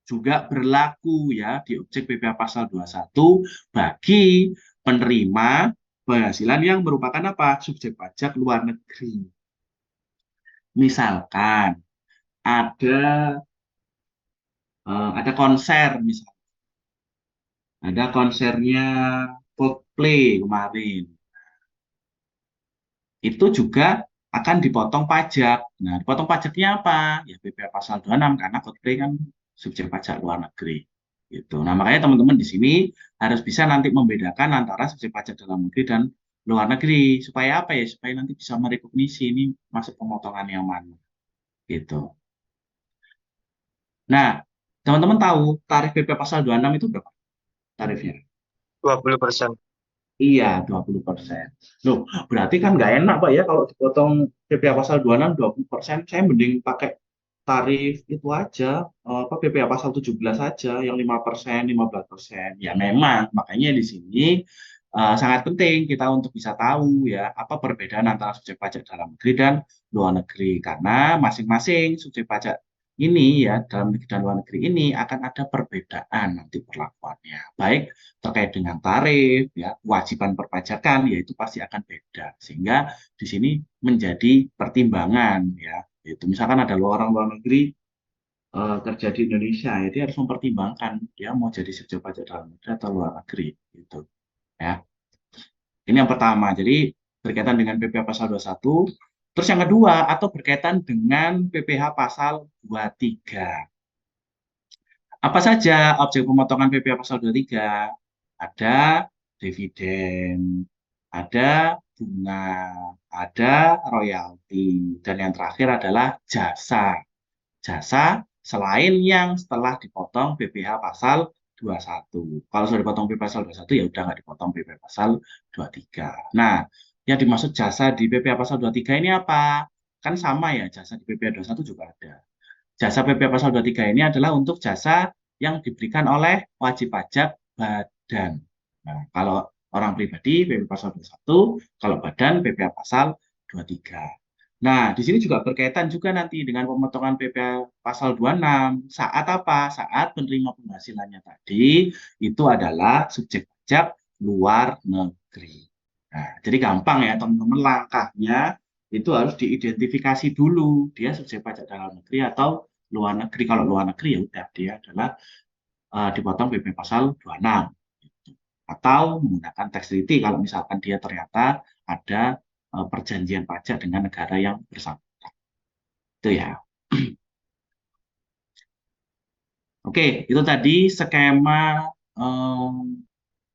juga berlaku ya di objek PPh pasal 21 bagi penerima penghasilan yang merupakan apa? Subjek pajak luar negeri. Misalkan ada konser misalnya, ada konsernya Coldplay kemarin, itu juga akan dipotong pajak. Nah, dipotong pajaknya apa? Ya PPh pasal 26 karena Coldplay kan subjek pajak luar negeri. Gitu. Nah, makanya teman-teman di sini harus bisa nanti membedakan antara subjek pajak dalam negeri dan luar negeri. Supaya apa ya? Supaya nanti bisa merekognisi ini masuk pemotongan yang mana. Gitu. Nah, teman-teman tahu tarif PPh pasal 26 itu berapa tarifnya? 20%. Iya, 20%. Loh, berarti kan nggak enak, Pak, ya, kalau dipotong PPh pasal 26, 20%. Saya mending pakai tarif itu aja, apa, PPh pasal 17 aja, yang 5%, 15%. Ya memang, makanya di sini sangat penting kita untuk bisa tahu ya, apa perbedaan antara subjek pajak dalam negeri dan luar negeri. Karena masing-masing subjek pajak ini ya, dalam negeri dan luar negeri ini akan ada perbedaan nanti perlakuannya. Baik terkait dengan tarif, ya, kewajiban perpajakan, yaitu pasti akan beda. Sehingga di sini menjadi pertimbangan, ya. Itu misalkan ada orang luar negeri kerja di Indonesia, ya, dia harus mempertimbangkan dia mau jadi subjek pajak dalam negeri atau luar negeri, gitu. Ya, ini yang pertama. Jadi berkaitan dengan PPh pasal 21. Terus yang kedua, atau berkaitan dengan PPh pasal 23. Apa saja objek pemotongan PPh pasal 23? Ada dividen, ada bunga, ada royalti, dan yang terakhir adalah jasa. Jasa selain yang setelah dipotong PPh pasal 21. Kalau sudah dipotong PPh pasal 21 ya udah nggak dipotong PPh pasal 23. Nah, yang dimaksud jasa di PPh pasal 23 ini apa? Kan sama ya, jasa di PPh 21 juga ada. Jasa PPh pasal 23 ini adalah untuk jasa yang diberikan oleh wajib pajak badan. Nah, kalau orang pribadi PPh pasal 21, kalau badan PPh pasal 23. Nah, di sini juga berkaitan juga nanti dengan pemotongan PPh pasal 26. Saat apa? Saat penerima penghasilannya tadi itu adalah subjek pajak luar negeri. Nah, jadi gampang ya teman-teman, langkahnya itu harus diidentifikasi dulu dia subjek pajak dalam negeri atau luar negeri. Kalau luar negeri ya udah dia adalah dipotong PPh pasal 26. Atau menggunakan tax treaty kalau misalkan dia ternyata ada perjanjian pajak dengan negara yang bersangkutan. Itu ya. Oke, itu tadi skema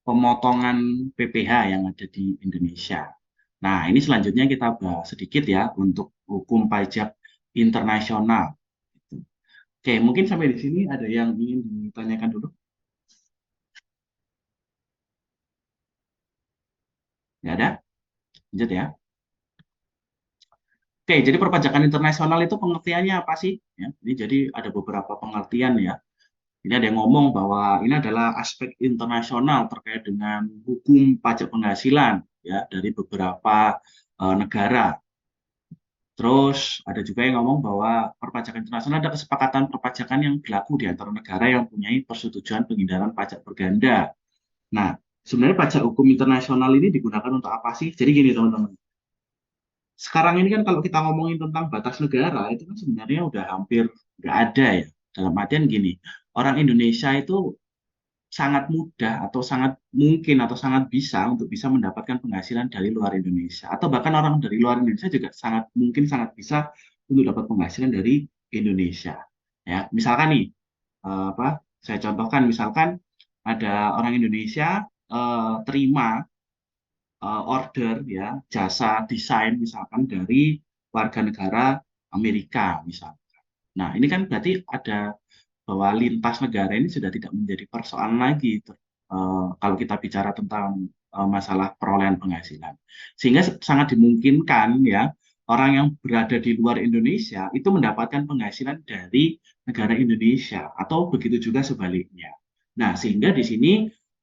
pemotongan PPh yang ada di Indonesia. Nah, ini selanjutnya kita bahas sedikit ya untuk hukum pajak internasional. Oke, mungkin sampai di sini ada yang ingin ditanyakan dulu? Nggak ada? Lanjut ya. Oke, jadi perpajakan internasional itu pengertiannya apa sih? Ya, ini jadi ada beberapa pengertian ya. Ini ada yang ngomong bahwa ini adalah aspek internasional terkait dengan hukum pajak penghasilan ya dari beberapa negara. Terus ada juga yang ngomong bahwa perpajakan internasional ada kesepakatan perpajakan yang berlaku di antara negara yang mempunyai persetujuan penghindaran pajak berganda. Nah, sebenarnya pajak hukum internasional ini digunakan untuk apa sih? Jadi gini teman-teman. Sekarang ini kan kalau kita ngomongin tentang batas negara, itu kan sebenarnya udah hampir nggak ada ya. Dalam artian gini, orang Indonesia itu sangat mudah atau sangat mungkin atau sangat bisa untuk bisa mendapatkan penghasilan dari luar Indonesia. Atau bahkan orang dari luar Indonesia juga sangat mungkin sangat bisa untuk dapat penghasilan dari Indonesia. Ya, misalkan nih, Saya contohkan, misalkan ada orang Indonesia terima order ya jasa desain misalkan dari warga negara Amerika misalkan. Nah, ini kan berarti ada bahwa lintas negara ini sudah tidak menjadi persoalan lagi kalau kita bicara tentang masalah perolehan penghasilan. Sehingga sangat dimungkinkan ya orang yang berada di luar Indonesia itu mendapatkan penghasilan dari negara Indonesia atau begitu juga sebaliknya. Nah, sehingga di sini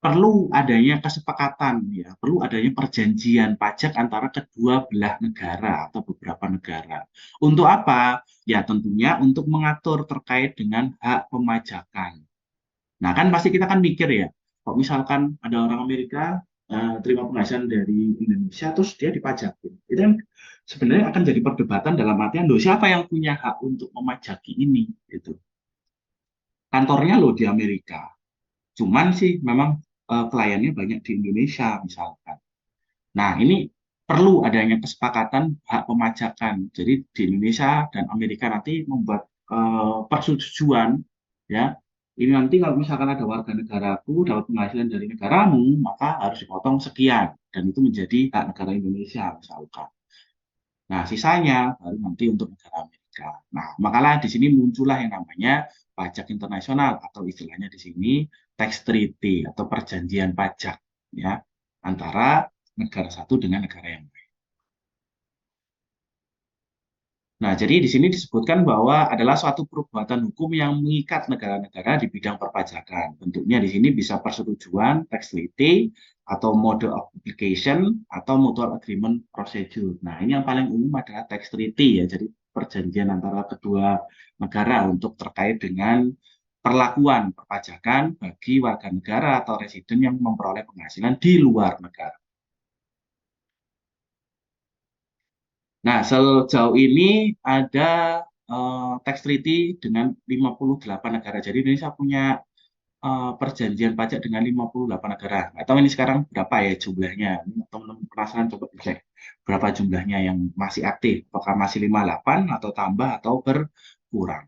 perlu adanya kesepakatan ya, perlu adanya perjanjian pajak antara kedua belah negara atau beberapa negara. Untuk apa? Ya tentunya untuk mengatur terkait dengan hak pemajakan. Nah kan pasti kita kan mikir ya, kok misalkan ada orang Amerika terima penghasilan dari Indonesia terus dia dipajakin. Itu kan sebenarnya akan jadi perdebatan dalam artian, loh siapa yang punya hak untuk memajaki ini? Gitu. Kantornya loh di Amerika. Cuman sih memang kliennya banyak di Indonesia misalkan. Nah, ini perlu adanya kesepakatan hak pemajakan. Jadi di Indonesia dan Amerika nanti membuat persetujuan, ya. Ini nanti kalau misalkan ada warga negaraku dapat penghasilan dari negaramu, maka harus dipotong sekian, dan itu menjadi hak negara Indonesia misalkan. Nah, sisanya baru nanti untuk negara Amerika. Nah, makalah di sini muncullah yang namanya pajak internasional atau istilahnya di sini tax treaty atau perjanjian pajak, ya, antara negara satu dengan negara yang lain. Nah, jadi di sini disebutkan bahwa adalah suatu perbuatan hukum yang mengikat negara-negara di bidang perpajakan. Bentuknya di sini bisa persetujuan, tax treaty, atau mode of application, atau mutual agreement procedure. Nah, ini yang paling umum adalah tax treaty ya, jadi perjanjian antara kedua negara untuk terkait dengan perlakuan perpajakan bagi warga negara atau residen yang memperoleh penghasilan di luar negara. Nah, sejauh ini ada tax treaty dengan 58 negara. Jadi Indonesia punya perjanjian pajak dengan 58 negara. Atau ini sekarang berapa ya jumlahnya? Teman-teman penasaran coba dicek berapa jumlahnya yang masih aktif. Apakah masih 58 atau tambah atau berkurang?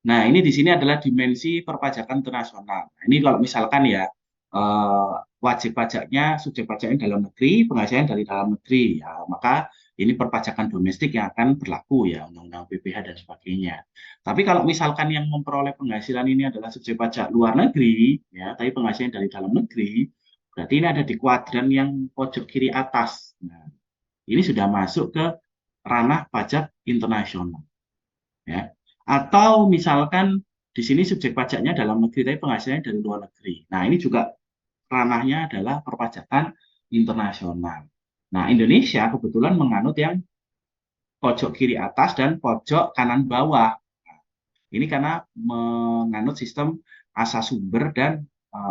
Nah, ini di sini adalah dimensi perpajakan internasional. Nah, ini kalau misalkan ya wajib pajaknya, subjek pajaknya dalam negeri, penghasilan dari dalam negeri, ya, maka ini perpajakan domestik yang akan berlaku ya, undang-undang PPh dan sebagainya. Tapi kalau misalkan yang memperoleh penghasilan ini adalah subjek pajak luar negeri, ya, tapi penghasilan dari dalam negeri, berarti ini ada di kuadran yang pojok kiri atas. Nah, ini sudah masuk ke ranah pajak internasional, ya. Atau misalkan di sini subjek pajaknya dalam negeri, tapi penghasilannya dari luar negeri. Nah, ini juga ranahnya adalah perpajakan internasional. Nah, Indonesia kebetulan menganut yang pojok kiri atas dan pojok kanan bawah. Nah, ini karena menganut sistem asas sumber dan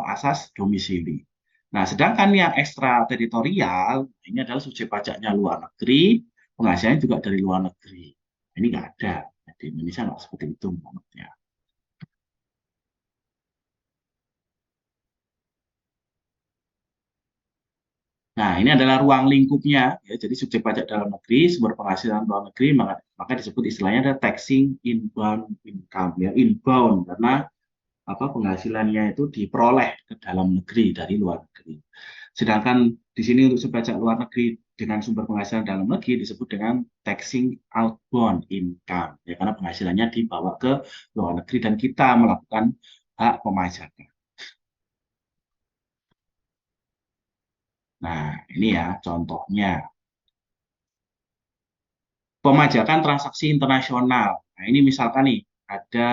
asas domisili. Nah, sedangkan yang ekstrateritorial, ini adalah subjek pajaknya luar negeri, penghasilannya juga dari luar negeri. Ini nggak ada. Di Indonesia nggak seperti itu menurutnya. Nah, ini adalah ruang lingkupnya, ya. Jadi subjek pajak dalam negeri, sumber penghasilan luar negeri, maka disebut istilahnya ada taxing inbound income, ya, inbound karena penghasilannya itu diperoleh ke dalam negeri dari luar negeri. Sedangkan di sini untuk subjek pajak luar negeri dengan sumber penghasilan dalam negeri disebut dengan taxing outbound income, ya, karena penghasilannya dibawa ke luar negeri dan kita melakukan hak pemajakan. Nah, ini ya contohnya. Pemajakan transaksi internasional. Nah, ini misalkan nih, ada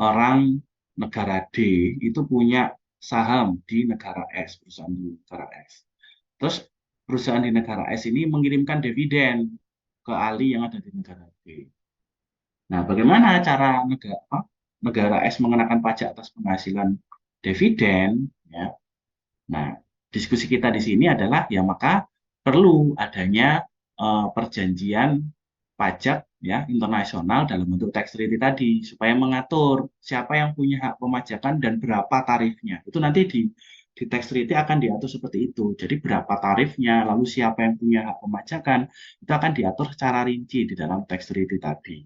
orang negara D itu punya saham di negara S, perusahaan di negara S. Terus perusahaan di negara S ini mengirimkan dividen ke ahli yang ada di negara D. Nah, bagaimana cara negara S mengenakan pajak atas penghasilan dividen? Ya. Nah, diskusi kita di sini adalah ya maka perlu adanya perjanjian pajak ya internasional dalam bentuk tax treaty tadi supaya mengatur siapa yang punya hak pemajakan dan berapa tarifnya. Itu nanti di tax treaty akan diatur seperti itu. Jadi berapa tarifnya, lalu siapa yang punya hak pemajakan, itu akan diatur secara rinci di dalam tax treaty tadi.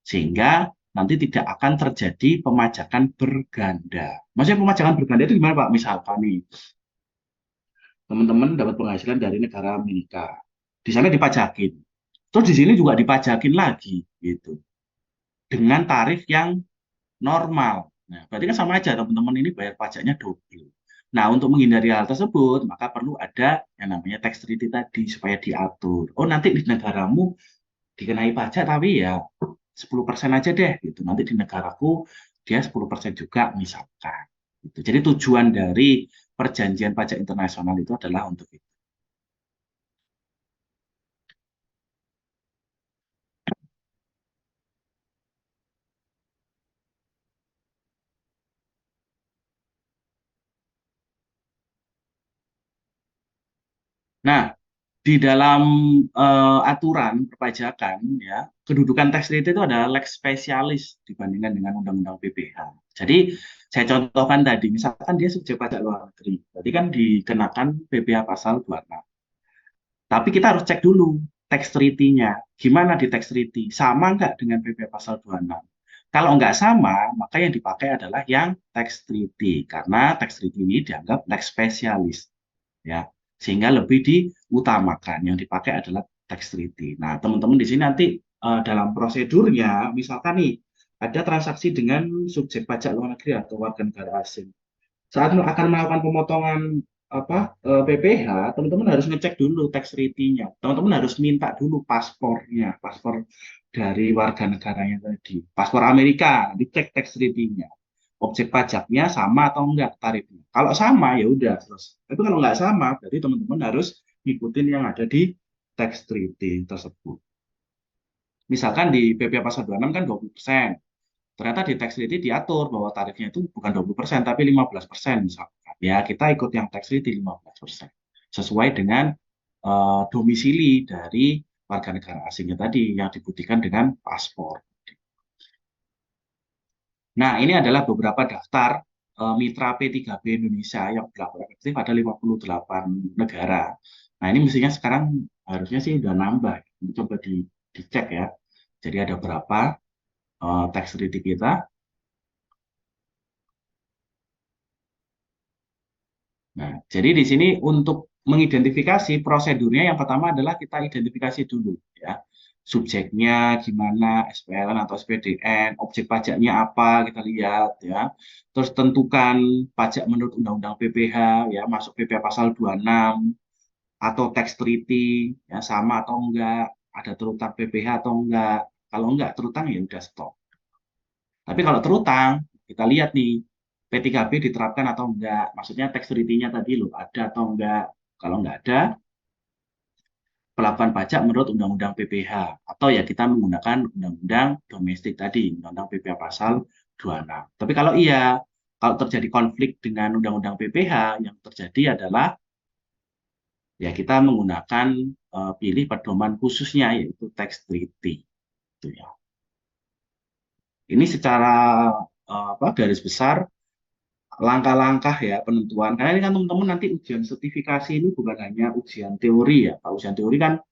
Sehingga nanti tidak akan terjadi pemajakan berganda. Maksudnya pemajakan berganda itu gimana Pak? Misalkan nih, teman-teman dapat penghasilan dari negara Amerika, di sana dipajakin, terus di sini juga dipajakin lagi, gitu, dengan tarif yang normal. Nah, berarti kan sama aja teman-teman ini bayar pajaknya double. Nah, untuk menghindari hal tersebut, maka perlu ada yang namanya tax treaty tadi supaya diatur. Oh, nanti di negaramu dikenai pajak tapi ya 10% aja deh gitu. Nanti di negaraku dia 10% juga misalkan. Gitu. Jadi tujuan dari perjanjian pajak internasional itu adalah untuk itu. Nah, di dalam aturan perpajakan ya, kedudukan tax rate itu adalah lex specialis dibandingkan dengan undang-undang PPh. Jadi saya contohkan tadi, misalkan dia subjek pajak luar negeri, berarti kan dikenakan PPh pasal 26. Tapi kita harus cek dulu tax treaty-nya. Gimana di tax treaty? Sama nggak dengan PPh pasal 26? Kalau nggak sama, maka yang dipakai adalah yang tax treaty. Karena tax treaty ini dianggap lex specialis. Ya, sehingga lebih diutamakan. Yang dipakai adalah tax treaty. Nah, teman-teman di sini nanti dalam prosedurnya, misalkan nih, ada transaksi dengan subjek pajak luar negeri atau warga negara asing. Saat akan melakukan pemotongan PPh, teman-teman harus ngecek dulu tax treaty-nya. Teman-teman harus minta dulu paspornya, paspor dari warga negaranya tadi. Paspor Amerika, dicek tax treaty-nya. Objek pajaknya sama atau enggak tarifnya. Kalau sama ya udah terus. Tapi kalau nggak sama, berarti teman-teman harus ngikutin yang ada di tax treaty tersebut. Misalkan di PPh pasal 26 kan 20%. Ternyata di tax treaty diatur bahwa tarifnya itu bukan 20%, tapi 15% misalkan. Ya, kita ikut yang tax treaty 15%. Sesuai dengan domisili dari warga negara asingnya tadi yang dibuktikan dengan paspor. Nah, ini adalah beberapa daftar mitra P3B Indonesia yang berlaku efektif ada 58 negara. Nah, ini mestinya sekarang harusnya sih udah nambah. Coba dicek ya. Jadi ada berapa tax treaty kita. Nah, jadi di sini untuk mengidentifikasi prosedurnya yang pertama adalah kita identifikasi dulu ya. Subjeknya gimana, SPLN atau SPDN, objek pajaknya apa kita lihat ya. Terus tentukan pajak menurut Undang-Undang PPh ya, masuk PPh pasal 26 atau tax treaty ya sama atau enggak, ada terutang PPh atau enggak. Kalau enggak terutang ya udah stop. Tapi kalau terutang, kita lihat nih, P3B diterapkan atau enggak. Maksudnya tax treaty-nya tadi loh, ada atau enggak. Kalau enggak ada, pelakuan pajak menurut Undang-Undang PPh. Atau ya kita menggunakan Undang-Undang Domestik tadi, Undang-Undang PPh pasal 26. Tapi kalau iya, kalau terjadi konflik dengan Undang-Undang PPh, yang terjadi adalah ya kita menggunakan pilih pedoman khususnya, yaitu tax treaty. Itu ya. Ini secara garis besar langkah-langkah ya penentuan. Karena ini kan teman-teman nanti ujian sertifikasi ini bukan hanya ujian teori ya. Kalau ujian teori kan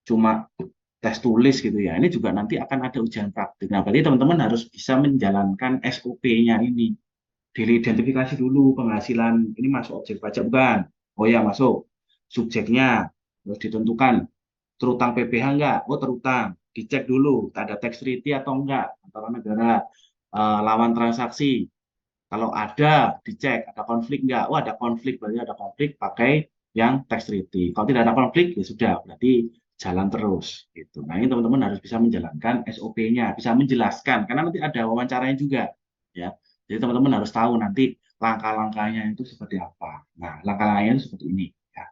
cuma tes tulis gitu ya. Ini juga nanti akan ada ujian praktik. Nah, berarti teman-teman harus bisa menjalankan SOP-nya ini. Diidentifikasi dulu penghasilan ini masuk objek pajak bukan? Oh ya masuk. Subjeknya harus ditentukan. Terutang PPh enggak? Oh terutang. Dicek dulu ada tax treaty atau enggak antara negara lawan transaksi. Kalau ada, dicek ada konflik enggak? Oh ada konflik, berarti ada konflik pakai yang tax treaty. Kalau tidak ada konflik ya sudah, berarti jalan terus gitu. Nah, ini teman-teman harus bisa menjalankan SOP-nya, bisa menjelaskan karena nanti ada wawancaranya juga ya. Jadi teman-teman harus tahu nanti langkah-langkahnya itu seperti apa. Nah, langkah-langkahnya itu seperti ini ya.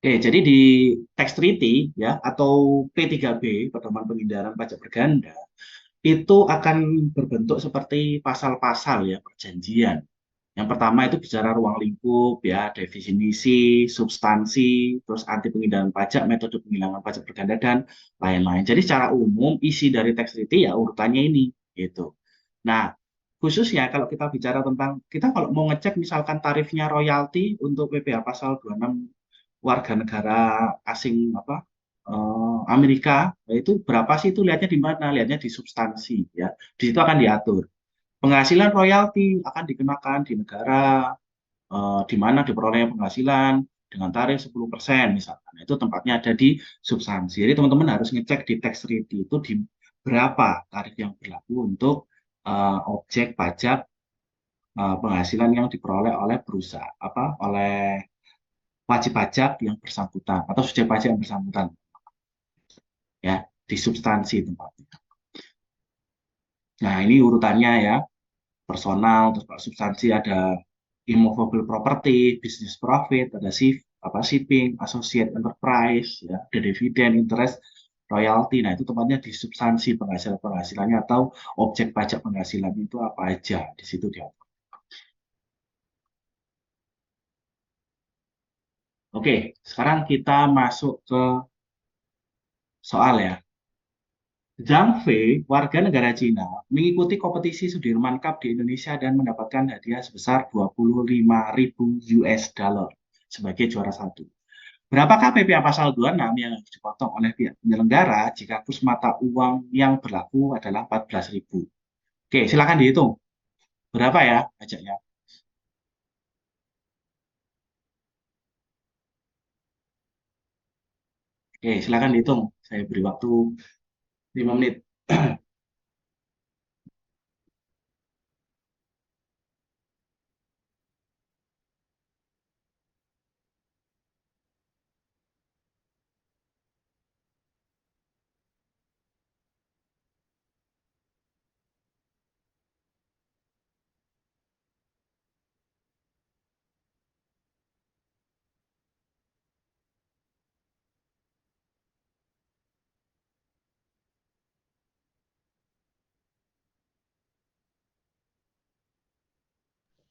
Oke, jadi di tax treaty ya atau P3B, pedoman penghindaran pajak berganda, itu akan berbentuk seperti pasal-pasal ya perjanjian. Yang pertama itu bicara ruang lingkup ya, definisi, substansi, terus anti penghindaran pajak, metode penghilangan pajak berganda dan lain-lain. Jadi secara umum isi dari tax treaty ya urutannya ini gitu. Nah, khususnya kalau kita bicara tentang, kita kalau mau ngecek misalkan tarifnya royalti untuk PPh Pasal 26 warga negara asing apa Amerika, itu berapa sih, itu lihatnya di mana? Lihatnya di substansi ya. Di situ akan diatur. Penghasilan royalti akan dikenakan di negara di mana diperoleh penghasilan dengan tarif 10% misalkan. Nah, itu tempatnya ada di substansi. Jadi teman-teman harus ngecek di tax treaty itu di berapa tarif yang berlaku untuk objek pajak penghasilan yang diperoleh oleh perusahaan oleh wajib pajak yang bersangkutan atau subjek pajak yang bersangkutan ya, di substansi tempatnya. Nah, ini urutannya ya. Personal, terus kalau substansi ada immovable property, business profit, ada shipping, associate enterprise, ya, ada dividen, interest, royalty. Nah, itu tempatnya di substansi penghasilannya atau objek pajak penghasilan itu apa aja di situ dia. Oke, sekarang kita masuk ke soal ya. Zhang Fei, warga negara Cina, mengikuti kompetisi Sudirman Cup di Indonesia dan mendapatkan hadiah sebesar 25.000 US dollar sebagai juara satu. Berapakah PPh Pasal 26 yang harus dipotong oleh pihak penyelenggara jika kurs mata uang yang berlaku adalah 14.000? Oke, silakan dihitung. Berapa ya pajaknya? Oke, silakan dihitung. Saya beri waktu 5 menit.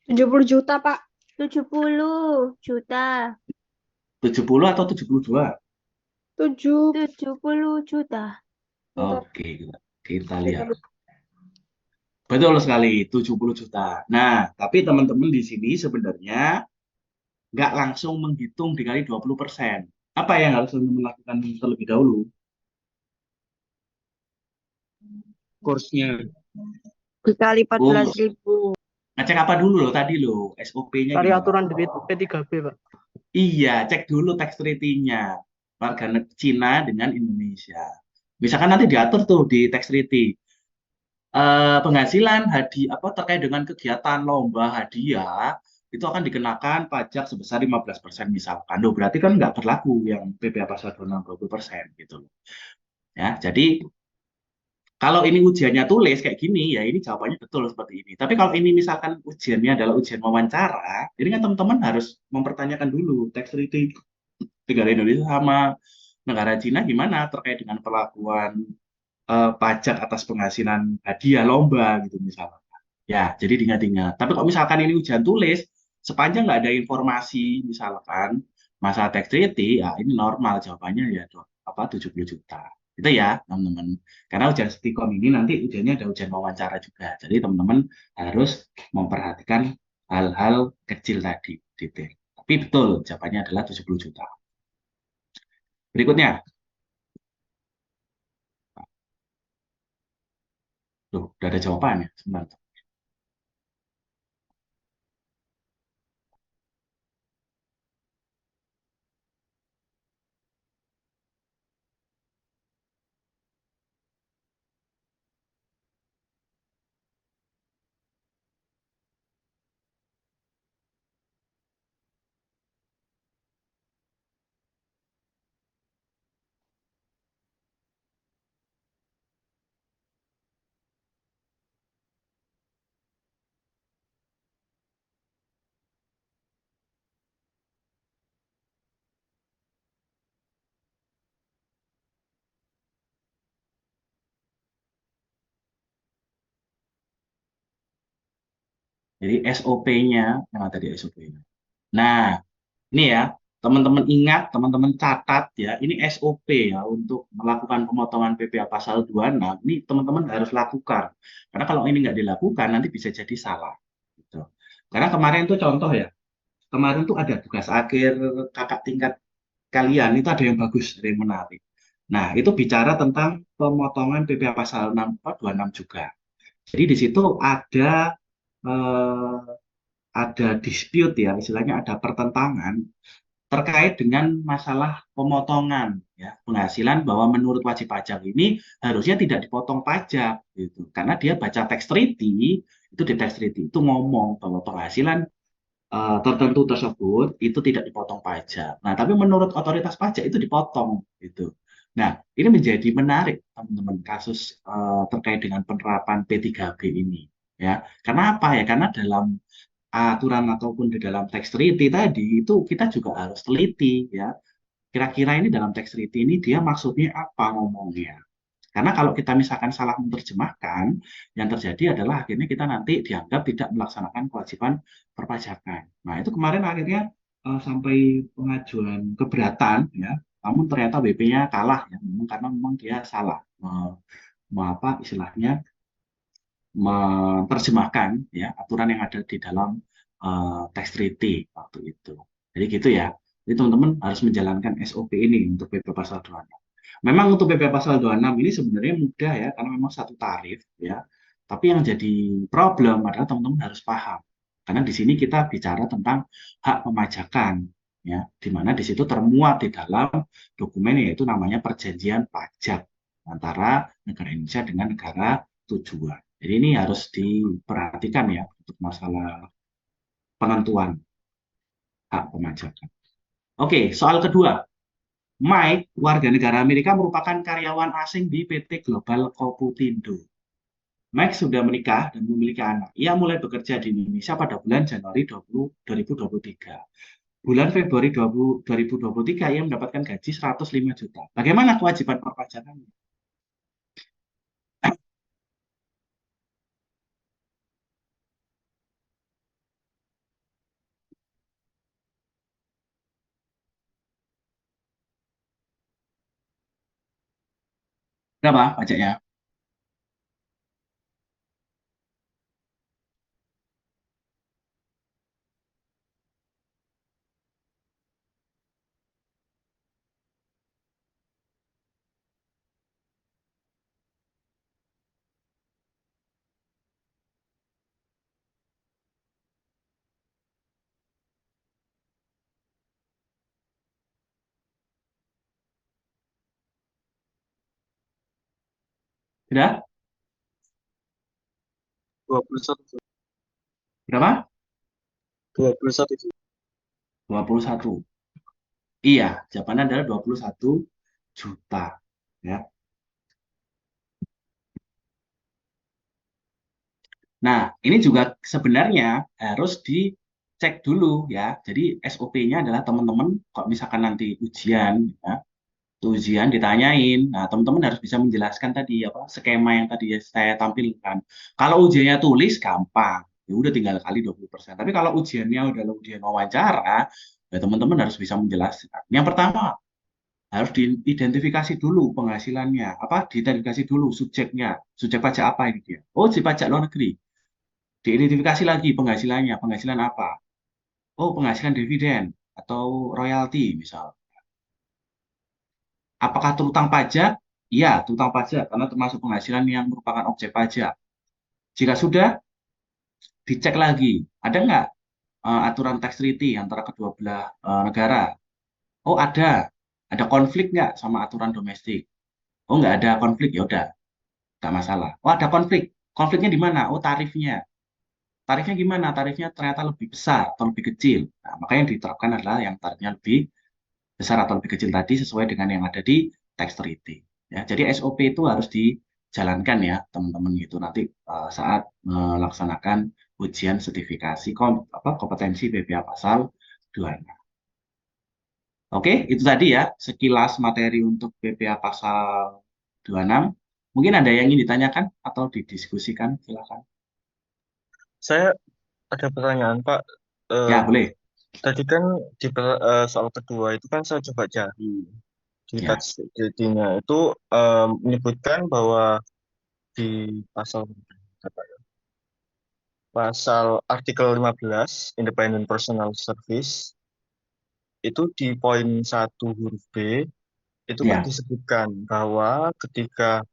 Puluh juta, Pak. 70 juta. 70 atau 72? 7 70 juta. Oke, kita lihat. Betul sekali, 70 juta. Nah, tapi teman-teman di sini sebenarnya nggak langsung menghitung dikali 20%. Apa yang harus teman-teman lakukan terlebih dahulu? Kursnya. dikali Oh, 14.000. ngecek apa dulu loh tadi loh, SOP-nya Cari gimana? aturan dari P3B, Pak. Iya, cek dulu tax treaty-nya. Warga Cina dengan Indonesia. Misalkan nanti diatur tuh di tax treaty. Penghasilan terkait dengan kegiatan lomba hadiah itu akan dikenakan pajak sebesar 15% misalkan. Loh, berarti kan nggak berlaku yang PPh Pasal 26 20% gitu loh. Ya, jadi kalau ini ujiannya tulis kayak gini, ya ini jawabannya betul seperti ini. Tapi kalau ini misalkan ujiannya adalah ujian wawancara, ini kan teman-teman harus mempertanyakan dulu tax treaty negara Indonesia sama negara Cina gimana terkait dengan perlakuan pajak atas penghasilan hadiah lomba gitu misalnya. Ya, jadi diingat-ingat. Tapi kalau misalkan ini ujian tulis, sepanjang nggak ada informasi misalkan masalah tax treaty, ya ini normal jawabannya ya 70 juta. Itu ya, teman-teman. Karena ujian Stikom ini nanti ujiannya ada ujian wawancara juga. Jadi teman-teman harus memperhatikan hal-hal kecil tadi, detail. Tapi betul, jawabannya adalah 70 juta. Berikutnya, tuh, udah ada jawabannya. Sebentar. Jadi SOP-nya, yang tadi SOP-nya. Nah, ini ya, teman-teman ingat, teman-teman catat ya, ini SOP ya untuk melakukan pemotongan PPh pasal 26, ini teman-teman harus lakukan. Karena kalau ini nggak dilakukan, nanti bisa jadi salah. Gitu. Karena kemarin tuh contoh ya, kemarin tuh ada tugas akhir kakak tingkat kalian, itu ada yang bagus, ada yang menarik. Nah, itu bicara tentang pemotongan PPh pasal 26 juga. Jadi di situ eh, ada dispute ya, istilahnya ada pertentangan terkait dengan masalah pemotongan ya penghasilan bahwa menurut wajib pajak ini harusnya tidak dipotong pajak gitu karena dia baca tax treaty itu di tax treaty itu ngomong bahwa penghasilan tertentu tersebut itu tidak dipotong pajak. Nah, tapi menurut otoritas pajak itu dipotong gitu. Nah, ini menjadi menarik teman-teman kasus terkait dengan penerapan P3B ini ya. Karena apa ya? Karena dalam aturan ataupun di dalam tax treaty tadi itu kita juga harus teliti ya. Kira-kira ini dalam tax treaty ini dia maksudnya apa ngomongnya. Karena kalau kita misalkan salah menerjemahkan, yang terjadi adalah akhirnya kita nanti dianggap tidak melaksanakan kewajiban perpajakan. Nah, itu kemarin akhirnya sampai pengajuan keberatan ya, namun ternyata BP-nya kalah ya, karena memang dia salah apa istilahnya menerjemahkan ya aturan yang ada di dalam tax treaty waktu itu. Jadi gitu ya. Jadi teman-teman harus menjalankan SOP ini untuk PP pasal 26. Memang untuk PP pasal 26 ini sebenarnya mudah ya karena memang satu tarif ya. Tapi yang jadi problem adalah teman-teman harus paham. Karena di sini kita bicara tentang hak pemajakan ya, di mana di situ termuat di dalam dokumen yaitu namanya perjanjian pajak antara negara Indonesia dengan negara tujuan. Jadi ini harus diperhatikan ya untuk masalah penentuan hak pemajakan. Oke, soal kedua. Mike, warga negara Amerika merupakan karyawan asing di PT Global Koputindo. Mike sudah menikah dan memiliki anak. Ia mulai bekerja di Indonesia pada bulan Januari 2023. Bulan Februari 2023 ia mendapatkan gaji 105 juta. Bagaimana kewajiban perpajakannya? Berapa pajaknya? Sudah? 21. Berapa? 21. 21. Iya, jawabannya adalah 21 juta. Ya. Nah, ini juga sebenarnya harus dicek dulu ya. Jadi SOP-nya adalah teman-teman kalau misalkan nanti ujian ya, ujian ditanyain. Nah, teman-teman harus bisa menjelaskan tadi apa skema yang tadi saya tampilkan. Kalau ujiannya tulis gampang, ya udah tinggal kali 20%. Tapi kalau ujiannya adalah ujian wawancara, ya teman-teman harus bisa menjelaskan. Yang pertama, harus diidentifikasi dulu penghasilannya. Apa? Diidentifikasi dulu subjeknya. Subjek pajak apa ini dia? Oh, si pajak luar negeri. Diidentifikasi lagi penghasilannya. Penghasilan apa? Oh, penghasilan dividen atau royalti misal. Apakah terutang pajak? Iya, terutang pajak karena termasuk penghasilan yang merupakan objek pajak. Jika sudah, dicek lagi. Ada nggak aturan tax treaty antara kedua belah negara? Oh, ada. Ada konflik nggak sama aturan domestik? Oh, nggak ada konflik, ya udah, nggak masalah. Oh, ada konflik. Konfliknya di mana? Oh, tarifnya. Tarifnya gimana? Tarifnya ternyata lebih besar atau lebih kecil. Nah, maka yang diterapkan adalah yang tarifnya lebih besar atau lebih kecil tadi sesuai dengan yang ada di tax treaty. Ya, jadi SOP itu harus dijalankan ya teman-teman gitu nanti saat melaksanakan ujian sertifikasi kompetensi BPA pasal 26. Oke, itu tadi ya sekilas materi untuk BPA pasal 26. Mungkin ada yang ingin ditanyakan atau didiskusikan, silakan. Saya ada pertanyaan, Pak. Ya, boleh. Tadi kan soal kedua itu kan saya coba cari di Ya, tax treaty-nya itu menyebutkan bahwa di pasal apa ya? Pasal artikel 15 Independent Personal Service itu di poin 1 huruf B itu kan ya, disebutkan bahwa ketika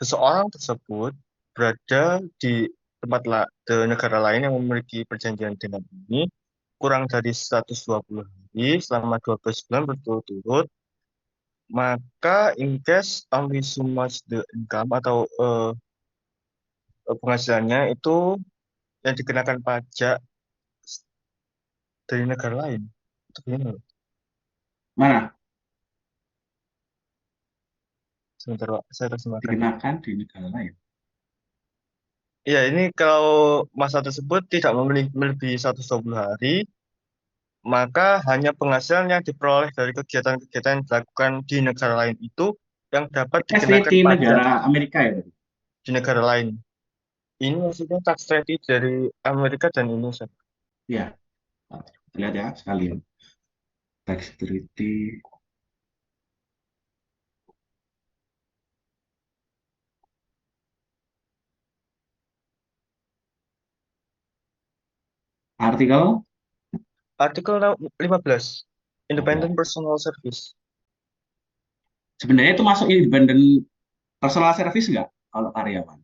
seseorang tersebut berada di di negara lain yang memiliki perjanjian dengan ini kurang dari 120 hari selama 12 bulan berturut-turut, maka in case only so much the income atau penghasilannya itu yang dikenakan pajak dari negara lain. Itu gimana, Pak? mana Sebentar, Pak, saya terjemahkan dulu. dikenakan di negara lain. Iya, ini kalau masa tersebut tidak melebihi 120 hari, maka hanya penghasilan yang diperoleh dari kegiatan-kegiatan yang dilakukan di negara lain itu yang dapat Tax dikenakan treaty pajak negara Amerika ya tadi. di negara lain. Ini maksudnya tax treaty dari Amerika dan Indonesia. Ya, kita lihat ya sekalian. Tax treaty. Artikel Artikel 15, 12. Independent Personal Service. Sebenarnya itu masuk independent personal service nggak kalau karyawan? Iya, Pak.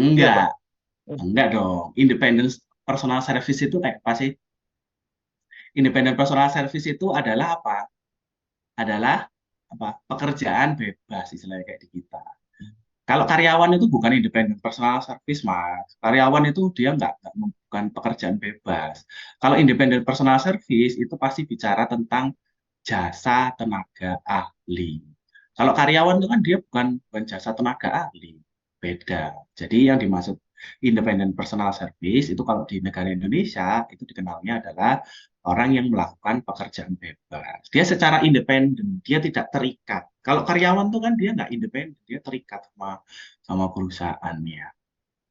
Enggak, Hmm. enggak dong. Independent personal service itu kayak apa sih? Independent personal service itu adalah apa? Adalah apa? Pekerjaan bebas istilahnya kayak di kita. Kalau karyawan itu bukan independent personal service, Mas. Karyawan itu dia bukan pekerjaan bebas. Kalau independent personal service itu pasti bicara tentang jasa tenaga ahli. Kalau karyawan itu kan dia bukan jasa tenaga ahli, beda. Jadi yang dimaksud independent personal service itu kalau di negara Indonesia itu dikenalnya adalah orang yang melakukan pekerjaan bebas. Dia secara independen, dia tidak terikat. Kalau karyawan tuh kan dia nggak independen, dia terikat sama perusahaannya.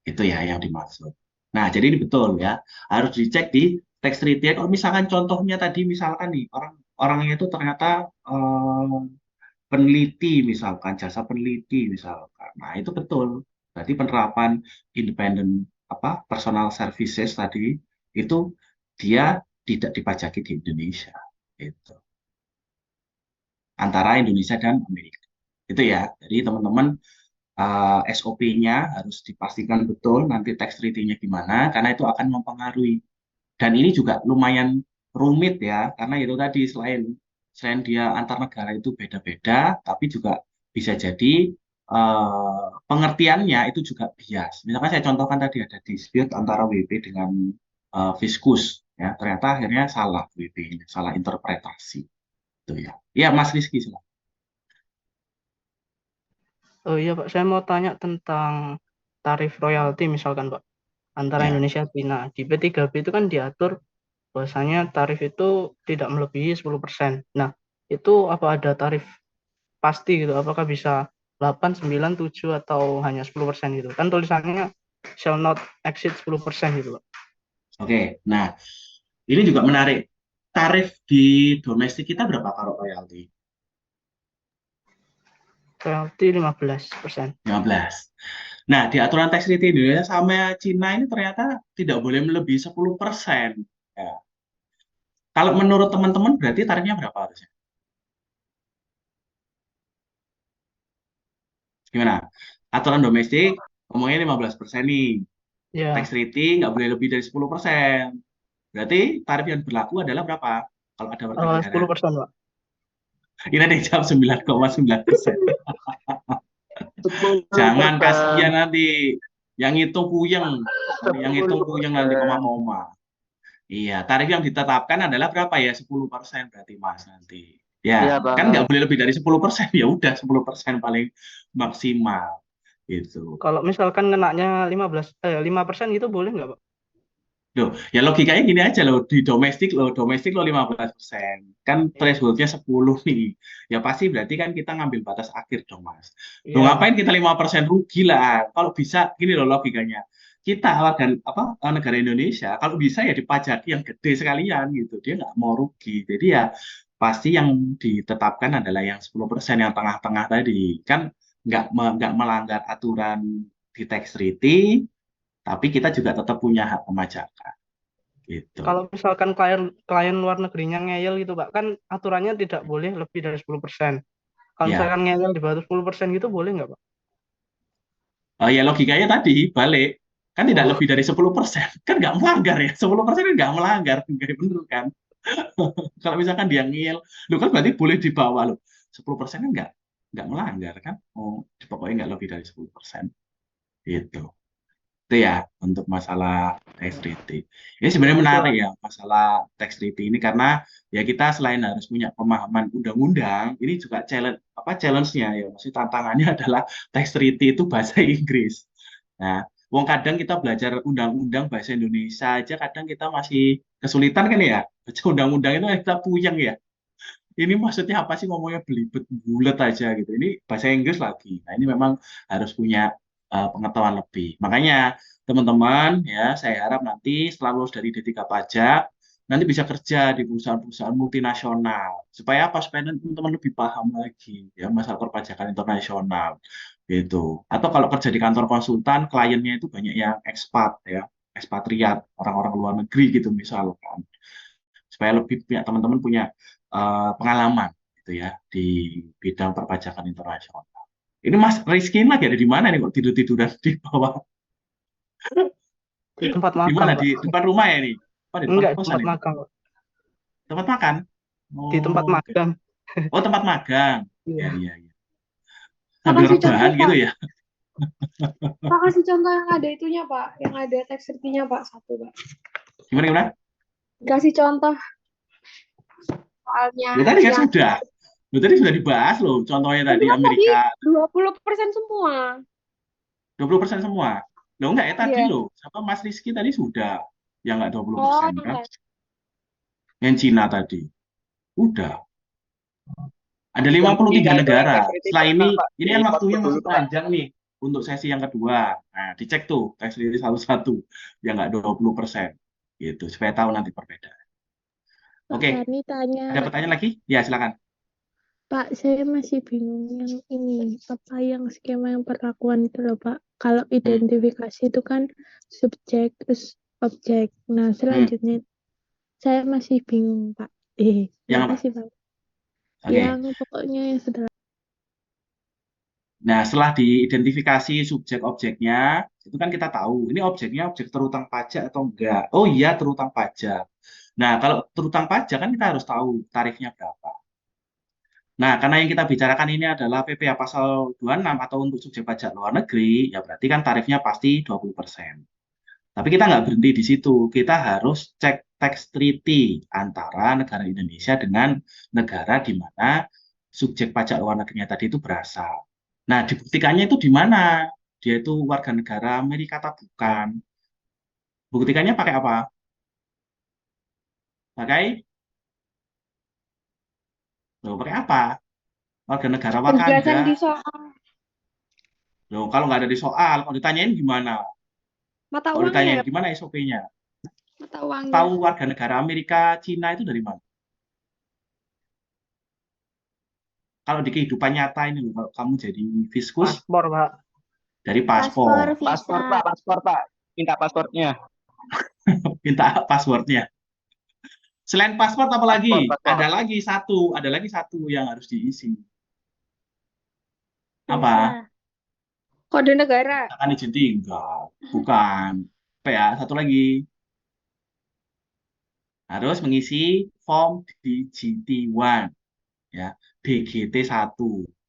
Itu ya yang dimaksud. Nah, jadi ini betul ya. Harus dicek di tax return. Kalau misalkan contohnya tadi misalkan nih orangnya itu ternyata peneliti misalkan jasa peneliti misalkan. Nah, itu betul. Berarti penerapan independent personal services tadi itu dia tidak dipajaki di Indonesia. Itu antara Indonesia dan Amerika. Itu ya. Jadi teman-teman SOP-nya harus dipastikan betul nanti tax treaty-nya gimana karena itu akan mempengaruhi. Dan ini juga lumayan rumit ya karena itu tadi selain dia antar negara itu beda-beda, tapi juga bisa jadi pengertiannya itu juga bias. Misalkan saya contohkan tadi ada dispute antara WP dengan Fiskus, ya ternyata akhirnya salah WP-nya, salah interpretasi. Itu ya. Ya Mas Rizky silakan. Oh iya Pak, saya mau tanya tentang tarif royalti misalkan Pak, antara Ya. Indonesia dan Cina. Di P3B itu kan diatur bahwasanya tarif itu tidak melebihi 10%. Nah, itu apa ada tarif pasti gitu? Apakah bisa 8, 9, 7 atau hanya 10% gitu? Kan tulisannya shall not exceed 10% gitu Pak. Oke, nah ini juga menarik. Tarif di domestik kita berapa kalau royalti? Royalti 15%. 15. Nah, di aturan tax rate Indonesia sama Cina ini ternyata tidak boleh melebihi 10%. Ya. Kalau menurut teman-teman berarti tarifnya berapa harusnya? Gimana? Aturan domestik ngomongnya 15% nih. Ya, Tax rate nggak boleh lebih dari 10%. Berarti tarif yang berlaku adalah berapa? Kalau ada warga negara. 10% Pak. Ini ada yang jawab 9,9%. Jangan kasihan nanti. Yang hitung puyeng. Yang hitung puyeng nanti koma-koma. Iya, tarif yang ditetapkan adalah berapa ya? 10% berarti Mas nanti. Iya, Ya, Pak. kan nggak boleh lebih dari 10%. Ya udah 10% paling maksimal. Gitu. Kalau misalkan kenaknya 5% gitu boleh nggak Pak? Loh, ya logikanya gini aja loh, di domestik lo 15%. Kan Iya, thresholdnya 10 nih. Ya pasti berarti kan kita ngambil batas akhir dong, Mas. Loh iya. ngapain kita 5% rugi lah. Kalau bisa, gini loh logikanya. kita warga negara Indonesia kalau bisa ya dipajaki yang gede sekalian gitu. Dia nggak mau rugi. Jadi ya pasti yang ditetapkan adalah yang 10% yang tengah-tengah tadi. Kan nggak melanggar aturan di tax treaty, tapi kita juga tetap punya hak pemajakan gitu. Kalau misalkan klien luar negerinya ngeyel gitu, Pak, kan aturannya tidak boleh lebih dari 10%. Kalau Ya, misalkan ngeyel di bawah 10% gitu boleh nggak, Pak? ya logikanya tadi balik kan tidak Oh, lebih dari 10%, kan nggak melanggar ya. 10% kan nggak melanggar, nggak bener kan? Kalau misalkan dia ngeyel, lu kan berarti boleh di bawah lo. 10% kan nggak melanggar kan? Oh, pokoknya nggak lebih dari 10%. Gitu. Itu ya untuk masalah tax treaty. Ini sebenarnya itu menarik ya masalah tax treaty ini karena ya kita selain harus punya pemahaman undang-undang, ini juga challenge-nya ya, maksudnya tantangannya adalah tax treaty itu bahasa Inggris. Nah, wong kadang kita belajar undang-undang bahasa Indonesia aja kadang kita masih kesulitan kan ya. Baca undang-undang itu kita puyeng ya. Ini maksudnya apa sih ngomongnya belibet bulat aja gitu. Ini bahasa Inggris lagi. Nah, ini memang harus punya pengetahuan lebih. Makanya teman-teman ya, saya harap nanti setelah lulus dari D3 Pajak nanti bisa kerja di perusahaan-perusahaan multinasional. Supaya apa? Supaya nanti teman-teman lebih paham lagi ya masalah perpajakan internasional gitu. Atau kalau kerja di kantor konsultan, kliennya itu banyak yang ekspat ya, ekspatriat, orang-orang luar negeri gitu misalkan. Supaya lebih punya teman-teman punya pengalaman gitu ya di bidang perpajakan internasional. Ini Mas Rizky lagi ada di mana nih kok tidur-tiduran di bawah? di tempat Di magang, mana? Pak. Di depan rumah ya nih? Oh, di depan Enggak, di kosan tempat ini. magang, Pak. Tempat makan? Di tempat Oh, oke. magang. Oh, tempat magang. Ya, Iya. iya, iya. Pak Sambil kasih contoh rebahan gitu Pak. ya. Pak kasih contoh yang ada itunya Pak. Yang ada tax treaty-nya Pak. Satu Pak. Gimana, gimana? Kasih contoh soalnya Lu tadi kan yang sudah. Lu tadi sudah dibahas loh. Contohnya itu tadi kan tadi Amerika 20% semua. 20% semua. Loh enggak ya tadi Iya. loh. Sama Mas Rizky tadi sudah. Yang enggak 20% Oh, kan. yang Yang Cina tadi. Udah. Ada Yang 53 Cina itu yang negara. tax rate Setelah pernah, ini Pak, kan waktunya dipotong dulu, masih Pak. panjang nih untuk sesi yang kedua. Nah, dicek tuh tax rate satu-satu yang nggak 20%. Gitu, supaya tahu nanti perbedaan. Pak Oke, Fani tanya, ada pertanyaan lagi? Ya, silakan. Pak, saya masih bingung yang ini, apa yang skema yang perlakuan itu loh, Pak. Kalau identifikasi itu kan subjek, terus objek. Nah, selanjutnya saya masih bingung, Pak. Yang apa? Makasih, Pak. Oke. Yang pokoknya yang setelah. Nah, setelah diidentifikasi subjek objeknya, itu kan kita tahu ini objeknya objek terutang pajak atau enggak. Oh iya, terutang pajak. Nah, kalau terutang pajak kan kita harus tahu tarifnya berapa. Nah, karena yang kita bicarakan ini adalah PPh pasal 26 atau untuk subjek pajak luar negeri, ya berarti kan tarifnya pasti 20%. Tapi kita nggak berhenti di situ. Kita harus cek tax treaty antara negara Indonesia dengan negara di mana subjek pajak luar negerinya tadi itu berasal. Nah, dibuktikannya itu di mana? Dia itu warga negara Amerika atau bukan? Buktikannya pakai apa? Pakai apa? Warga negara Wakanda. penjelasan di soal Loh, kalau nggak ada di soal, kalau ditanyain gimana? mata Kalau uangnya ditanyain ya, gimana SOP-nya? mata uangnya. Tahu warga negara Amerika, Cina itu dari mana? Kalau di kehidupan nyata ini loh, kalau kamu jadi fiskus Paspor, Pak. dari Paspor, paspor, Paspor, visa. Pak, paspor, Pak. Minta pasportnya. minta passwordnya. Selain paspor apa lagi? Paspor. Ada lagi satu yang harus diisi. Apa? Visa. Kode negara. Akan izin tinggal, bukan. Apa ya? Satu lagi harus mengisi form DGT1 ya, DGT1.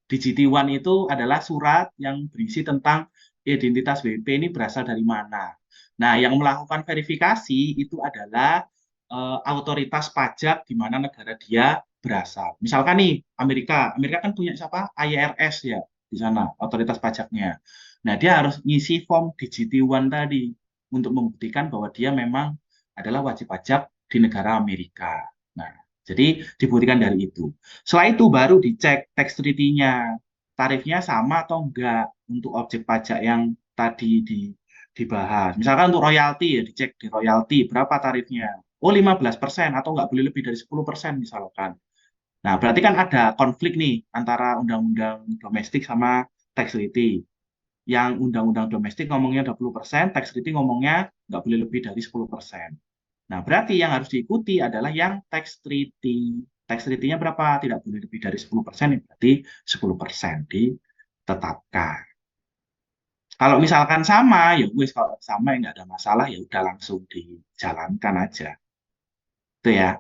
DGT1 itu adalah surat yang berisi tentang identitas WP ini berasal dari mana. Nah, yang melakukan verifikasi itu adalah otoritas pajak di mana negara dia berasal. Misalkan nih, Amerika kan punya siapa? IRS ya, di sana, otoritas pajaknya. Nah, dia harus ngisi form DGT1 tadi untuk membuktikan bahwa dia memang adalah wajib pajak di negara Amerika. Nah, jadi dibuktikan dari itu. Setelah itu baru dicek tax treaty-nya. Tarifnya sama atau enggak untuk objek pajak yang tadi dibahas. Misalkan untuk royalti ya dicek di royalti berapa tarifnya. Oh 15% atau nggak boleh lebih dari 10% misalkan. Nah berarti kan ada konflik nih antara undang-undang domestik sama tax treaty. Yang undang-undang domestik ngomongnya 20%, tax treaty ngomongnya nggak boleh lebih dari 10%. Nah berarti yang harus diikuti adalah yang tax treaty. Tax treaty-nya berapa? Tidak boleh lebih dari 10%, ya berarti 10% ditetapkan. Kalau misalkan sama, ya wis kalau sama ya nggak ada masalah, ya udah langsung dijalankan aja. Itu ya.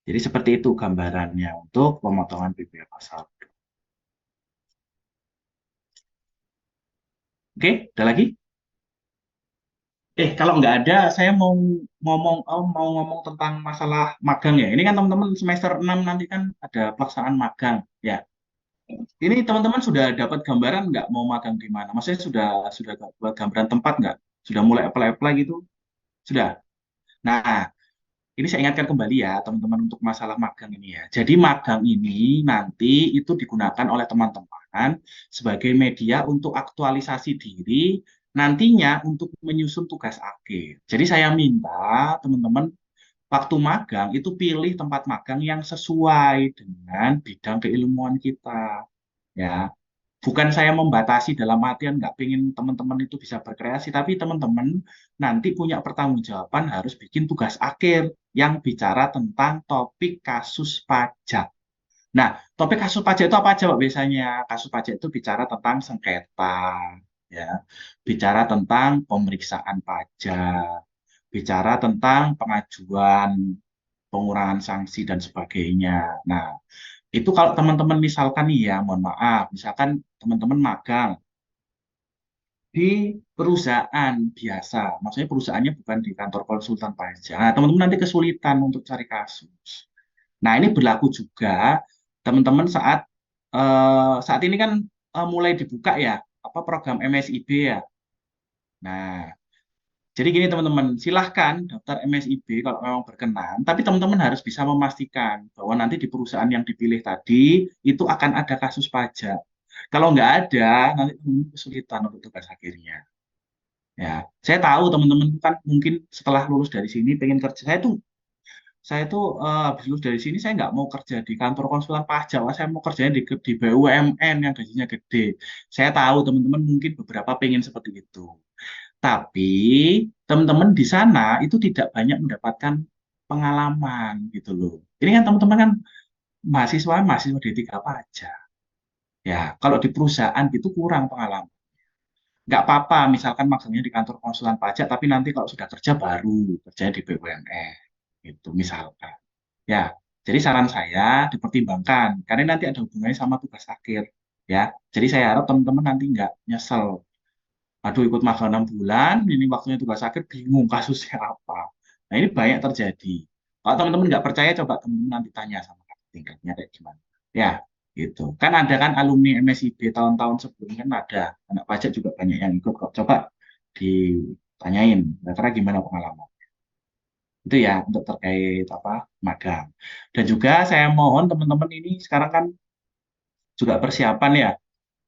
Jadi seperti itu gambarannya untuk pemotongan PPh pasal. Oke, ada lagi? Kalau nggak ada, saya mau ngomong tentang masalah magang ya. Ini kan teman-teman semester 6 nanti kan ada pelaksanaan magang ya. Ini teman-teman sudah dapat gambaran nggak mau magang di mana? Maksudnya sudah dapat gambaran tempat nggak? Sudah mulai apply gitu? Sudah. Nah, ini saya ingatkan kembali ya teman-teman untuk masalah magang ini ya. Jadi magang ini nanti itu digunakan oleh teman-teman sebagai media untuk aktualisasi diri nantinya untuk menyusun tugas akhir. Jadi saya minta teman-teman waktu magang itu pilih tempat magang yang sesuai dengan bidang keilmuan kita ya. Bukan saya membatasi dalam artian nggak pengen teman-teman itu bisa berkreasi, tapi teman-teman nanti punya pertanggungjawaban harus bikin tugas akhir yang bicara tentang topik kasus pajak. Nah, topik kasus pajak itu apa aja, Pak, biasanya? Kasus pajak itu bicara tentang sengketa, ya, bicara tentang pemeriksaan pajak, bicara tentang pengajuan pengurangan sanksi dan sebagainya. Nah, itu kalau teman-teman misalkan nih ya, mohon maaf, misalkan teman-teman magang di perusahaan biasa, maksudnya perusahaannya bukan di kantor konsultan pajak. Nah, teman-teman nanti kesulitan untuk cari kasus. Nah, ini berlaku juga teman-teman saat ini kan mulai dibuka ya, apa program MSIB ya. Nah, jadi gini teman-teman, silahkan daftar MSIB kalau memang berkenan, tapi teman-teman harus bisa memastikan bahwa nanti di perusahaan yang dipilih tadi itu akan ada kasus pajak. Kalau nggak ada, nanti teman-teman kesulitan untuk tugas akhirnya. Ya, saya tahu teman-teman kan mungkin setelah lulus dari sini pengen kerja. Saya tuh habis lulus dari sini saya nggak mau kerja di kantor konsulan pajak, saya mau kerjanya di BUMN yang gajinya gede. Saya tahu teman-teman mungkin beberapa pengen seperti itu. Tapi teman-teman di sana itu tidak banyak mendapatkan pengalaman gitu loh. Ini kan teman-teman kan mahasiswa D3 pajak. Ya, kalau di perusahaan itu kurang pengalaman. Nggak apa-apa, misalkan magangnya di kantor konsulan pajak, tapi nanti kalau sudah kerja baru kerjanya di BUMN, gitu misalkan. Ya, jadi saran saya dipertimbangkan, karena nanti ada hubungannya sama tugas akhir. Ya, jadi saya harap teman-teman nanti nggak nyesel. Aduh, ikut magang 6 bulan, ini waktunya tugas akhir, bingung kasusnya apa. Nah, ini banyak terjadi. Kalau teman-teman nggak percaya, coba teman-teman nanti tanya sama kakak tingkatnya kayak gimana. Ya, gitu. Kan ada kan alumni MSIB tahun-tahun sebelumnya kan ada. Anak pajak juga banyak yang ikut kok. Coba ditanyain, kira-kira gimana pengalaman. Itu ya, untuk terkait apa magang. Dan juga saya mohon teman-teman ini sekarang kan juga persiapan ya.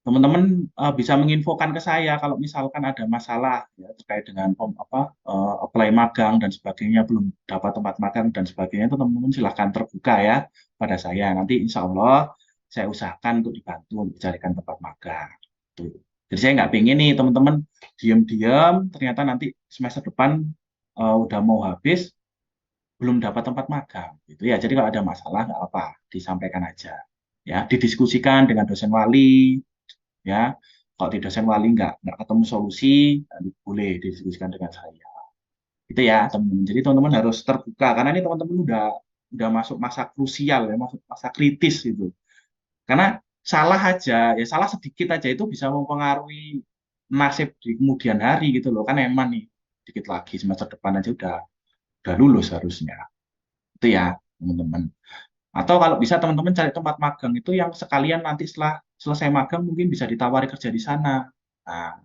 Teman-teman bisa menginfokan ke saya kalau misalkan ada masalah ya, terkait dengan apply magang dan sebagainya, belum dapat tempat magang dan sebagainya, itu teman-teman silahkan terbuka ya pada saya. Nanti insya Allah saya usahakan untuk dibantu untuk dicarikan tempat magang. Tuh. Jadi saya nggak pengen nih teman-teman diam-diam ternyata nanti semester depan udah mau habis belum dapat tempat magang gitu ya. Jadi kalau ada masalah nggak apa, disampaikan aja ya, didiskusikan dengan dosen wali ya. Kalau di dosen wali nggak ketemu solusi, nanti boleh didiskusikan dengan saya. Itu ya teman-teman. Jadi teman-teman harus terbuka karena ini teman-teman udah masuk masa krusial ya, masuk masa kritis gitu. Karena salah aja, ya salah sedikit aja itu bisa mempengaruhi nasib di kemudian hari gitu loh. Kan emang nih dikit lagi semester depan aja udah lulus harusnya. Itu ya teman-teman. Atau kalau bisa teman-teman cari tempat magang itu yang sekalian nanti setelah selesai magang mungkin bisa ditawari kerja di sana. Nah,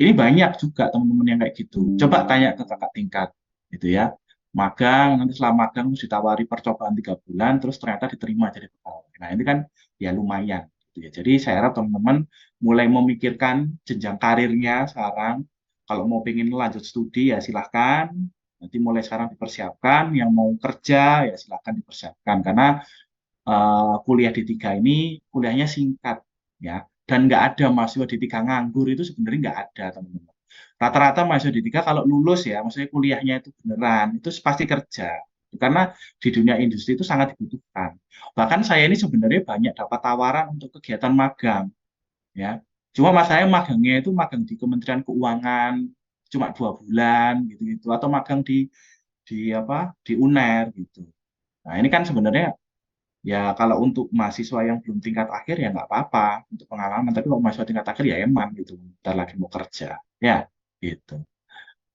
ini banyak juga teman-teman yang kayak gitu. Coba tanya ke kakak tingkat gitu ya. Magang, nanti setelah magang terus ditawari percobaan 3 bulan, terus ternyata diterima jadi pegawai. Nah, ini kan ya lumayan. Gitu ya. Jadi saya harap teman-teman mulai memikirkan jenjang karirnya sekarang, Kalau mau pengen lanjut studi ya silahkan. Nanti mulai sekarang dipersiapkan. Yang mau kerja ya silahkan dipersiapkan. Karena kuliah D3 ini kuliahnya singkat ya. Dan nggak ada mahasiswa D3 nganggur itu sebenarnya nggak ada teman-teman. Rata-rata mahasiswa D3 kalau lulus ya, maksudnya kuliahnya itu beneran, itu pasti kerja. Karena di dunia industri itu sangat dibutuhkan. Bahkan saya ini sebenarnya banyak dapat tawaran untuk kegiatan magang ya. Cuma masalahnya magangnya itu magang di Kementerian Keuangan cuma 2 bulan gitu-gitu atau magang di apa di UNER gitu. Nah ini kan sebenarnya ya kalau untuk mahasiswa yang belum tingkat akhir ya nggak apa-apa untuk pengalaman. Tapi kalau mahasiswa tingkat akhir ya emang gitu. Ntar lagi mau kerja ya gitu.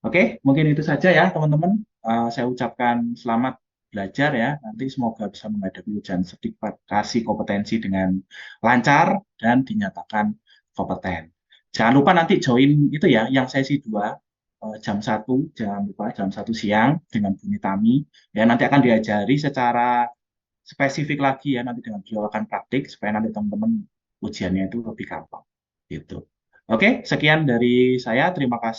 Oke, mungkin itu saja ya teman-teman. Saya ucapkan selamat belajar ya. Nanti semoga bisa menghadapi ujian sertifikasi kompetensi dengan lancar dan dinyatakan kompeten. Jangan lupa nanti join itu ya, yang sesi 2 jam 1, jangan lupa jam 1 siang dengan Buni Tami. Ya, nanti akan diajari secara spesifik lagi ya, nanti dengan beliau akan praktik supaya nanti teman-teman ujiannya itu lebih gampang. Gitu. Oke, sekian dari saya. Terima kasih.